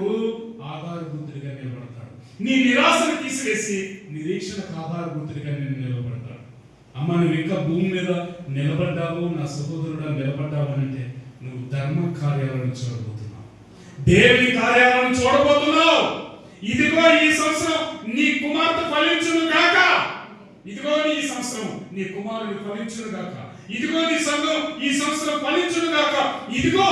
Speaker 2: ఆధారభూతుడిగా నిలబడతాడు. నీ నిరాశను తీసివేసి నిరీక్షణకు ఆధారభూతుడిగా నేను నిలబడతాడు. అమ్మ, నువ్వు ఇంకా భూమి మీద నిలబడ్డావు, నా సహోదరుడు నిలబడ్డావు అంటే నువ్వు ధర్మ కార్యాలను చూడబోతున్నావు, దేవుని కార్యాలను చూడబోతున్నావు. ఇదిగో ఈ సంవత్సరం నీ కుమార్తె ఫలించును గాక. ఇదిగో ఈ సంవత్సరం నీ కుమారుడు ఫలించును గాక. ఇదిగో నీ సంఘం ఈ సంవత్సరం ఫలించును గాక. ఇదిగో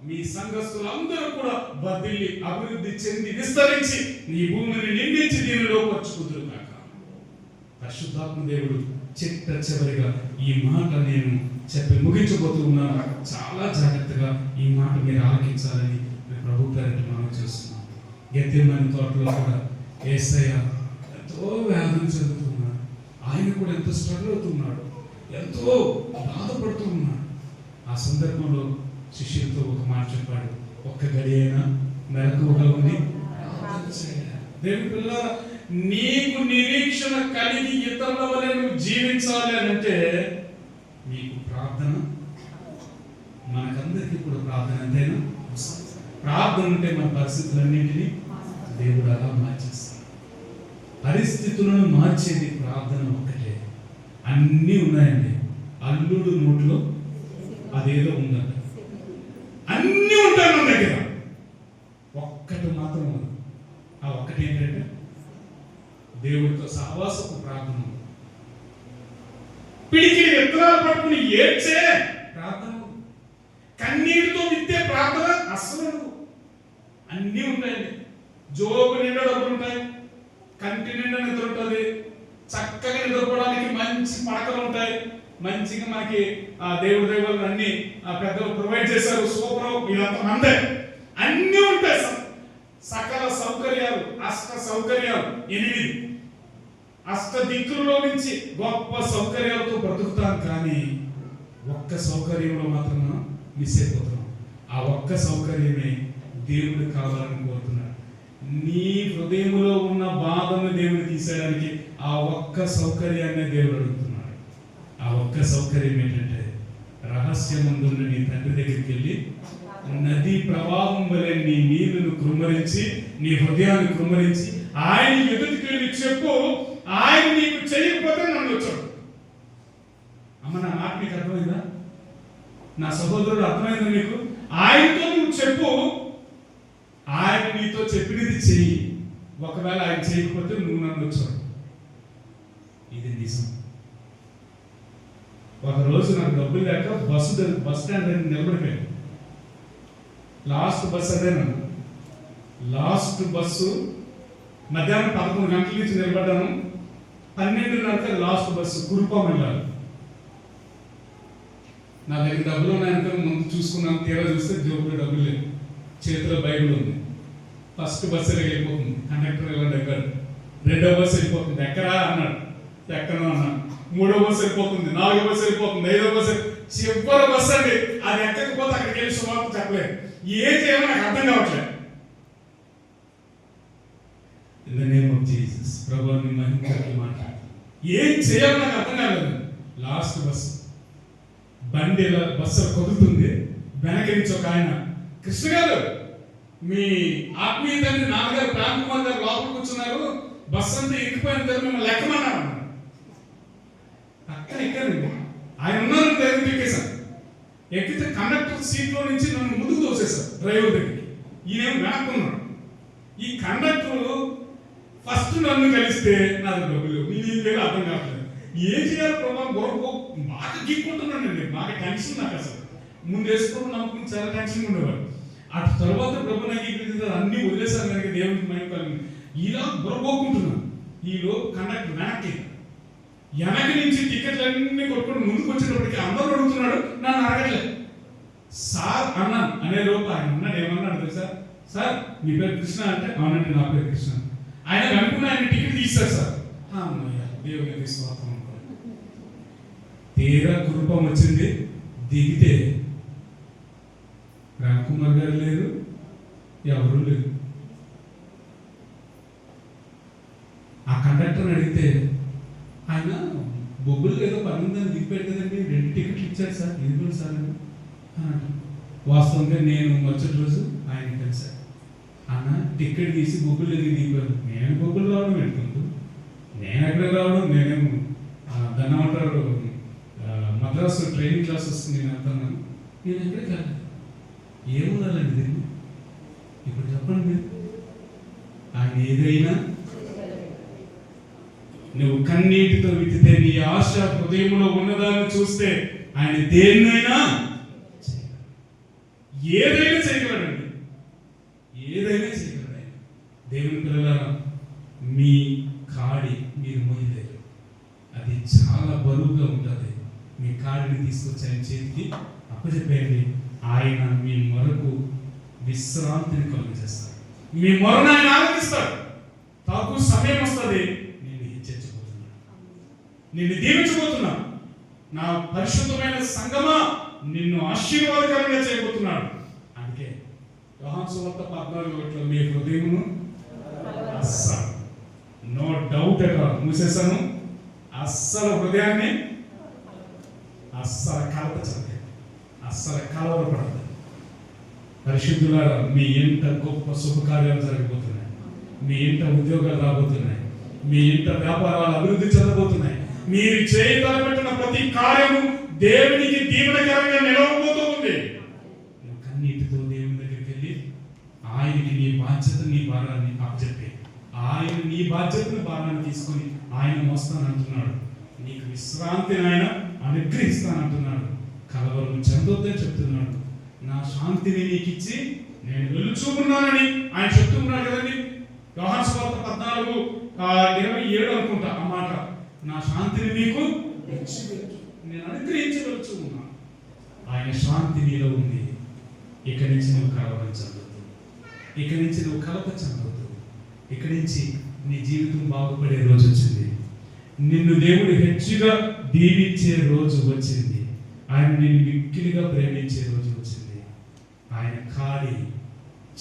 Speaker 2: మీ సంఘస్థులందరూ కూడా బదిలి అభివృద్ధి చెంది విస్తరించి నీ భూమిని నిండించి దీనిలో పరుచుకుందురు గాక. పరిశుద్ధాత్మ దేవుడు చిట్ట చివరిగా ఈ మాట నేను చెప్పి ముగించబోతూ ఉన్నాను. చాలా జాగ్రత్తగా ఈ మాట మీరు ఆలకించాలని ప్రభు పేరిట మనం చేస్తున్నాం. గెత్సేమనే తోటలో కూడా యేసయ్య ఎంతో వేదన చెందుతున్నాడు. ఆయన కూడా ఎంతో స్ట్రగుల్ అవుతున్నాడు, ఎంతో బాధపడుతూ ఉన్నాడు. ఆ సందర్భంలో శిష్యులతో ఒక మాట చెప్పాడు, ఒక్క గడి అయినా మెలకువగా ఉంది. దేవుని పిల్లలారా, నీకు నిరీక్షణ కలిగి ఇతరుల వలె నువ్వు జీవించాలి అని అంటే నీకు ప్రార్థన, మనకందరికీ కూడా ప్రార్థన అంతేనా? ప్రార్థన ఉంటే మన పరిస్థితులన్నింటినీ దేవుడు అలా మార్చేస్తాడు. పరిస్థితులను మార్చేది ప్రార్థన ఒక్కటే. అన్నీ ఉన్నాయండి, అల్లుడు నోట్లో అదేదో ఉందంట, అన్నీ ఉంటాయి మన దగ్గర, ఒక్కటి మాత్రం ఉంది. ఆ ఒక్కటి ఏంటంటే దేవుడితో సహవాసపు ప్రార్థన. పిడికి విత్తనాలు పట్టుకుని ఏడ్చే ప్రార్థన, కన్నీటితో విత్తే ప్రార్థన అస్సలు. అన్నీ ఉంటాయండి. జోబు నిండా డబ్బులు ఉంటాయి, కంటి నిండా నిద్ర ఉంటుంది, చక్కగా నిద్రపోవడానికి మంచి పడకలు ఉంటాయి, మంచిగా మనకి ఆ దేవుడి దేవుళ్ళు అన్ని ఆ పెద్దలు ప్రొవైడ్ చేశారు. సూపర్, ఇదంతా మందే, అన్నీ ఉంటాయి. సకల సౌకర్యాలు, అష్ట సౌకర్యాలు 8 అష్ట దిక్కులలో నుంచి గొప్ప సౌకర్యాలతో బ్రతుకుతాం. కానీ ఒక్క సౌకర్యంలో మాత్రం మనం మిస్ అయిపోతున్నాం. ఆ ఒక్క సౌకర్యమే దేవుడు కావాలని కోరుతున్నాడు. నీ హృదయంలో ఉన్న బాధను దేవుడు తీసేయడానికి ఆ ఒక్క సౌకర్యాన్ని దేవుడు అడుగుతున్నాడు. ఆ ఒక్క సౌకర్యం ఏంటంటే రహస్యమందున్న నీ తండ్రి దగ్గరికి వెళ్ళి నది ప్రవాహం వలె నీ నీళ్లను కృమ్మరించి, నీ హృదయాన్ని కృమ్మరించి ఆయన ఎదుటికి వెళ్ళి చెప్పు, ఆయన నీకు చేయకపోతే నన్ను వచ్చాడు. అమ్మ, నా మాట నీకు అర్థమైందా? నా సహోదరుడు అర్థమైందా నీకు? ఆయనతో నువ్వు చెప్పు, ఆయన నీతో చెప్పినది చెయ్యి. ఒకవేళ ఆయన చేయకపోతే నువ్వు నన్ను వచ్చాడు. ఇది నిజం. ఒకరోజు నాకు డబ్బులు లేక బస్ స్టాండ్ దగ్గర నిలబడిపోయాను. లాస్ట్ బస్ అదేనన్నా. లాస్ట్ బస్సు మధ్యాహ్నం 11 గంటల నుంచి నిలబడ్డాను. 12:30 లాస్ట్ బస్సు కురుపాం వెళ్ళాలి. నా దగ్గర డబ్బులు ఉన్నాయనుకో ముందు చూసుకున్నాను. తీరా చూస్తే జోబులో డబ్బులు లేవు, చేతిలో బైబిల్ ఉంది. ఫస్ట్ బస్సు వెళ్ళిపోతుంది, కండక్టర్ ఇలా దగ్గర. రెండో బస్సు వెళ్ళిపోతుంది, ఎక్కరా అన్నాడు. ఎక్కడో అన్నాడు. మూడో బస్సు వెళ్ళిపోతుంది, 4వ బస్సు వెళ్ళిపోతుంది, 5వ బస్సు, చివరి బస్సు అండి. అది ఎక్కకపోతే అక్కడికి వెళ్ళి సుమారు చెప్పలేదు. ఏం చేయాలో నాకు అర్థం కావట్లేదు. In the name of Jesus, ప్రభువుని మహిమకి మాట్లాడు. ఏం చేయాలో నాకు అర్థం కాలేదు. లాస్ట్ బస్సు, బండి బస్సు కొదుతుంది. వెనక నుంచి ఒక ఆయన, కృష్ణ గారు, మీ ఆత్మీయ తండ్రి నాన్నగారు ప్రేమ్ కుమార్ గారు లోపల కూర్చున్నారు, బస్సు అంతా ఎక్కిపోయిన తర్వాత మిమ్మల్ని లెక్కమన్నారు. అక్కడ ఎక్కారండి. ఆయన ఉన్నారు, దగ్గర ఎక్కేశారు. ఎక్కితే కండక్టర్ సీట్లో నుంచి నన్ను ముందుకు తోసేశారు డ్రైవర్ దగ్గరికి. ఈయనేమో వెనక్కున్నాడు. ఈ కండక్టర్ ఫస్ట్ నన్ను కలిస్తే నాకు డబ్బులు, నేనేం చేయాలో అర్థం కావట్లేదు. ఏం చేయాలి ప్రభావం గొడవ బాగా గీక్కుంటున్నాను నేను. బాగా టెన్షన్ నాకు అసలు. ముందు వేసుకోవడం నమ్మకం చాలా టెన్షన్ ఉండేవాడు. అటు తర్వాత ప్రభు నాకు అన్ని వదిలేశాను కనుక దేవునికి మహిమ కలిగింది. ఇలా గొడవకుంటున్నాను. ఈలో కండక్టర్ వెనక్కి నుంచి టికెట్లన్నీ కొట్టుకుని ముందుకు వచ్చినప్పటికీ అందరూ అడుగుతున్నాడు, నన్ను అడగట్లేదు. సార్ అన్నాను అనే లోపు ఆయన అన్నాడు, ఏమన్నాడు తెలుసా? సార్ మీ పేరు కృష్ణ అంటే, అవునండి నా పేరు కృష్ణ. ఆయన అనుకున్న ఆయన టికెట్ తీశారు సార్. దేవుని విశ్వాసం అనుకోండి. తీరా కురూపం వచ్చింది, దిగితే రామ్ కుమార్ గారు లేరు, ఎవరు లేరు. ఆ కండక్టర్ని అడిగితే ఆయన బొబ్బులు ఏదో పని ఉందని దిగిపోయాడు కదండి, 2 టికెట్లు ఇచ్చారు సార్, ఎందుకు సార్ అని అంటారు. వాస్తవంగా నేను మరుసటి రోజు ఆయన కలిసాను. అన్న టికెట్ తీసి బొబ్బులు ఎదిగి దిగిపోయాను. నేను బొబ్బులు రావడం పెట్టుకుంటూ, నేను ఎక్కడ రావడం, నేనేమో దాన్ని ఏమంటారు మద్రాసు ట్రైనింగ్ క్లాస్ వస్తుంది, నేను వెళ్తాను. నేను ఎక్కడికి వెళ్ళాను. ఏముండాలండి దీన్ని? ఇప్పుడు చెప్పండి మీరు. ఆయన ఏదైనా నువ్వు కన్నీటితో విత్తితే, నీ ఆశ హృదయంలో ఉన్నదాన్ని చూస్తే ఆయన దేన్నైనా ఏదైనా చేయగలడండి, ఏదైనా చేయగలడు ఆయన. దేవుని పిల్లలారా, మీ కాడి మీరు మోయలేరు, అది చాలా బరువుగా ఉంటుంది. మీ కాడిని తీసుకొచ్చి ఆయన చేతికి అప్పచెప్పేయండి. ఆయన మీ మొరకు విశ్రాంతిని కలుగజేస్తాడు. మీ మొరను ఆయన ఆనందిస్తాడు. తగు సమయం వస్తుంది, నిన్ను దీవించబోతున్నా. నా పరిశుద్ధమైన సంగమా, నిన్ను ఆశీర్వాదకరంగా చేయబోతున్నాడు. అందుకే యోహాను సువార్త 14:1 మీ హృదయమును అస్సలు నో డౌట్ ఎట్ ఆల్ మూసేశాను. అస్సలు హృదయాన్ని అస్సలు కలపచండి, అస్సలు కలవరపడదు. పరిశుద్ధులారా, మీ ఇంట గొప్ప శుభకార్యాలు జరగబోతున్నాయి. మీ ఇంట ఉద్యోగాలు రాబోతున్నాయి. మీ ఇంట వ్యాపారాలు అభివృద్ధి చెందబోతున్నాయి. మీరు చేయగలబెట్టిన ప్రతి కార్యము దేవునికి దీవెనకరంగా నిలవబోతుంది. నువ్వు కన్నీటితో దేవుని దగ్గరికి వెళ్ళి ఆయనకి నీ బాధ్యత, నీ భారాన్ని అప్పచెప్పి ఆయన నీ బాధ్యతను భారాన్ని తీసుకొని ఆయన మోస్తానంటున్నాడు. నీకు విశ్రాంతిని ఆయన అనుగ్రహిస్తానంటున్నాడు. కలవరం చెందొద్దని చెప్తున్నాడు. నా శాంతిని నీకు ఇచ్చి నేను వెలుచుకున్నానని ఆయన చెప్తున్నాడు కదండి. యోహాను సువార్త 14:27 అనుకుంటా ఆ మాట. నా శాంతిని నీకు నేను అనుగ్రహించవచ్చు ఉన్నాను. ఆయన శాంతి నీలో ఉంది. ఇక నుంచి నువ్వు కలవరం చెందొద్దు, ఇక నుంచి నువ్వు కలప చెందొద్దు. ఇక నుంచి నీ జీవితం బాగుపడే రోజు వచ్చింది. నిన్ను దేవుడు హెచ్చుగా దీవించే రోజు వచ్చింది. ఆయన నిన్ను మిక్కిలిగా ప్రేమించే రోజు వచ్చింది. ఆయన ఖాళీ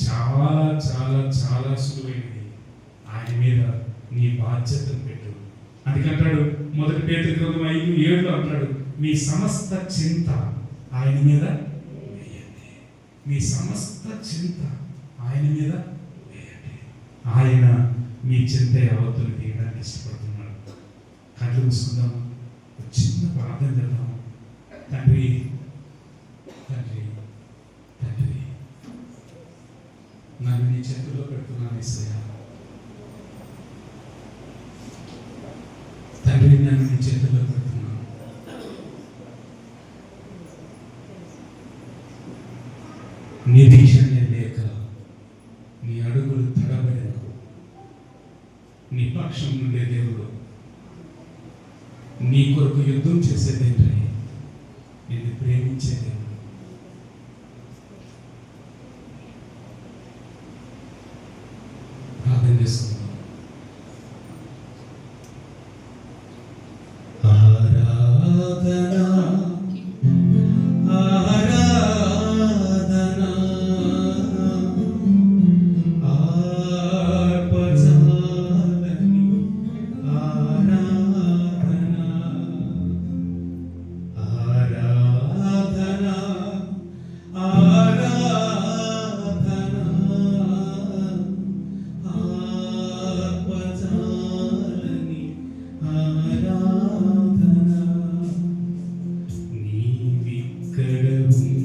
Speaker 2: చాలా చాలా చాలా సులువైనది. ఆయన మీద నీ బాధ్యతను పెట్టు. అందుకంటాడు 1 పేతురు గ్రంథం 5:7 అంటాడు, మీ సమస్త చింత ఆయన మీద వేయండి. మీ సమస్త చింత ఆయన మీద వేయండి. ఆయన మీ చింత యావత్తును తీయడానికి ఇష్టపడుతున్నాడు. కళ్ళు మూసుకుందాము, చిన్న ప్రార్థన చేద్దాము. తండ్రి తండ్రి తండ్రి, నన్ను నీ చేతుల్లో పెడుతున్నాను యేసయ్యా. తండ్రి, నన్ను నీ చేతుల్లో పెడుతున్నాను. నిరీక్షణ లేక నీ అడుగులు తడబడిన నీ పక్షం నుండే దేవుడు, నీ కొరకు యుద్ధం చేసేదేంటి, నిన్ను ప్రేమించేదేంటి. ప్రార్థన చేసుకుందాం. ఆరాధనా ఆరాధనా ఆర్పజాలని ఆరాధనా ఆరాధనా ఆరాధనా ఆర్పజాలని ఆరాధనా. నీవిక్కడ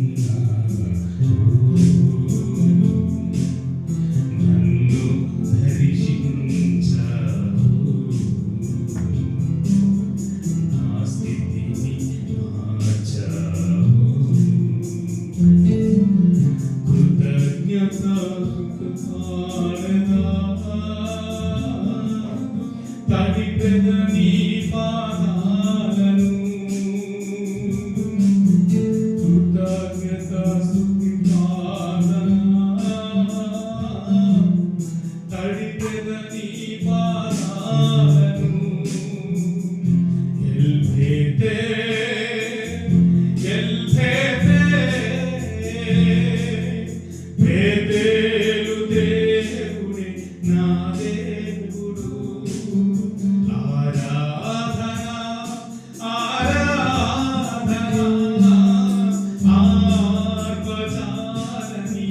Speaker 2: ఉన్నావు, నన్ను దర్శించావు, నా స్థితిని మార్చావు. కృతజ్ఞతాస్తుతుపాడెదా, తడిపెద నీ పాదాలను. కృతజ్ఞతాస్తుతిపాడెదా, తడిపెద నీ పాదాలను. ఎల్బేతే ఎల్బేతే బేతేలు దేవుడే నా దేవుడు. ఆరాధనా ఆరాధనా ఆర్పజాలని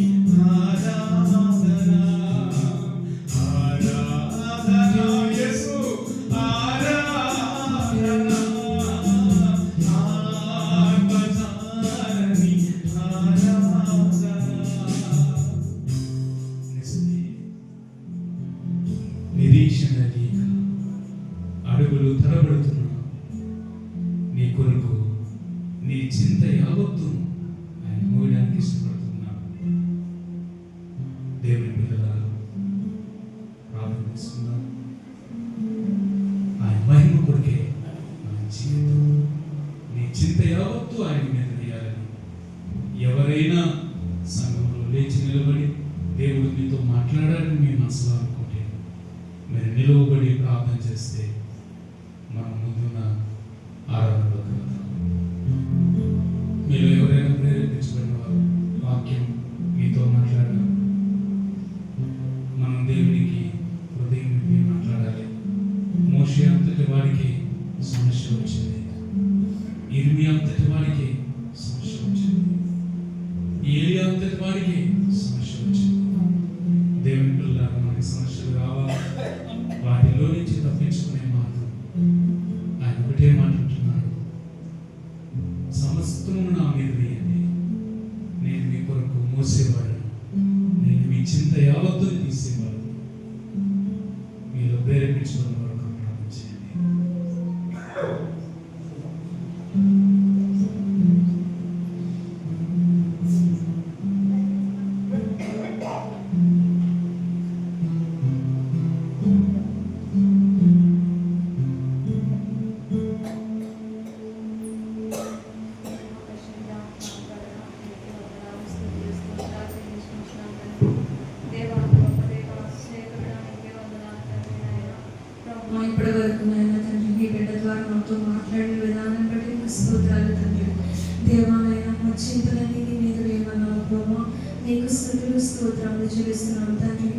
Speaker 2: ఆరాధనా ఆరాధనా యేసు ఆరాధనా ఆర్పజాలని ఆరాధనా. నిరీక్షణ లేక అడుగులు తడబడుతున్నా నీ కొరకు నీ చింత యావత్తు ఆయన మోయడానికి ఇష్టపడుతున్నాను. దేవుని పిల్లలారా, ప్రార్థన చేసుకుందాం. ఆయన మహిమ కొరకే మన జీవితం, నీ చింత యావత్తు ఆయన మీద వేయాలని. ఎవరైనా సంఘంలో లేచి నిలబడి దేవుడు మీతో మాట్లాడాలని మీ మనసులో అనుకుంటే మీరు నిలువబడి ప్రార్థన చేస్తే మనం ముందున్న ఆరాధనలోకి వెళ్తాం. మీరు ఎవరైనా
Speaker 1: ఇర్మియా అంతటి వాడికి సమస్య వచ్చింది, ఏలియా అంతటి వాడికి సమస్య వచ్చింది. దేవుని పిల్లలారా, మనకి సమస్యలు రావాలి, వాటిలో నుంచి తప్పించుకునే మార్గం ఆయన ఒకటే మాట అంటున్నాడు, సమస్తము నా మీద వేయండి, నేను మీ కొరకు మోసేవాడు, నేను మీ చింత యావత్తుని తీసేవాడు. మీలో ప్రేరేపించుకున్న వరకు ప్రార్థన చేయండి.
Speaker 3: ఇప్పటి వరకు నాయన తండ్రి మీ బిడ్డ ద్వారా మాతో మాట్లాడిన విధానం బట్టి మీకు స్తోత్రాలు తండ్రి. దేవాలయ మా చింతలన్నీ నీ మీద వేయమన్నావు ప్రభా, నీకు స్తుతులు స్తోత్రాలు చెల్లిస్తున్నాం తండ్రి.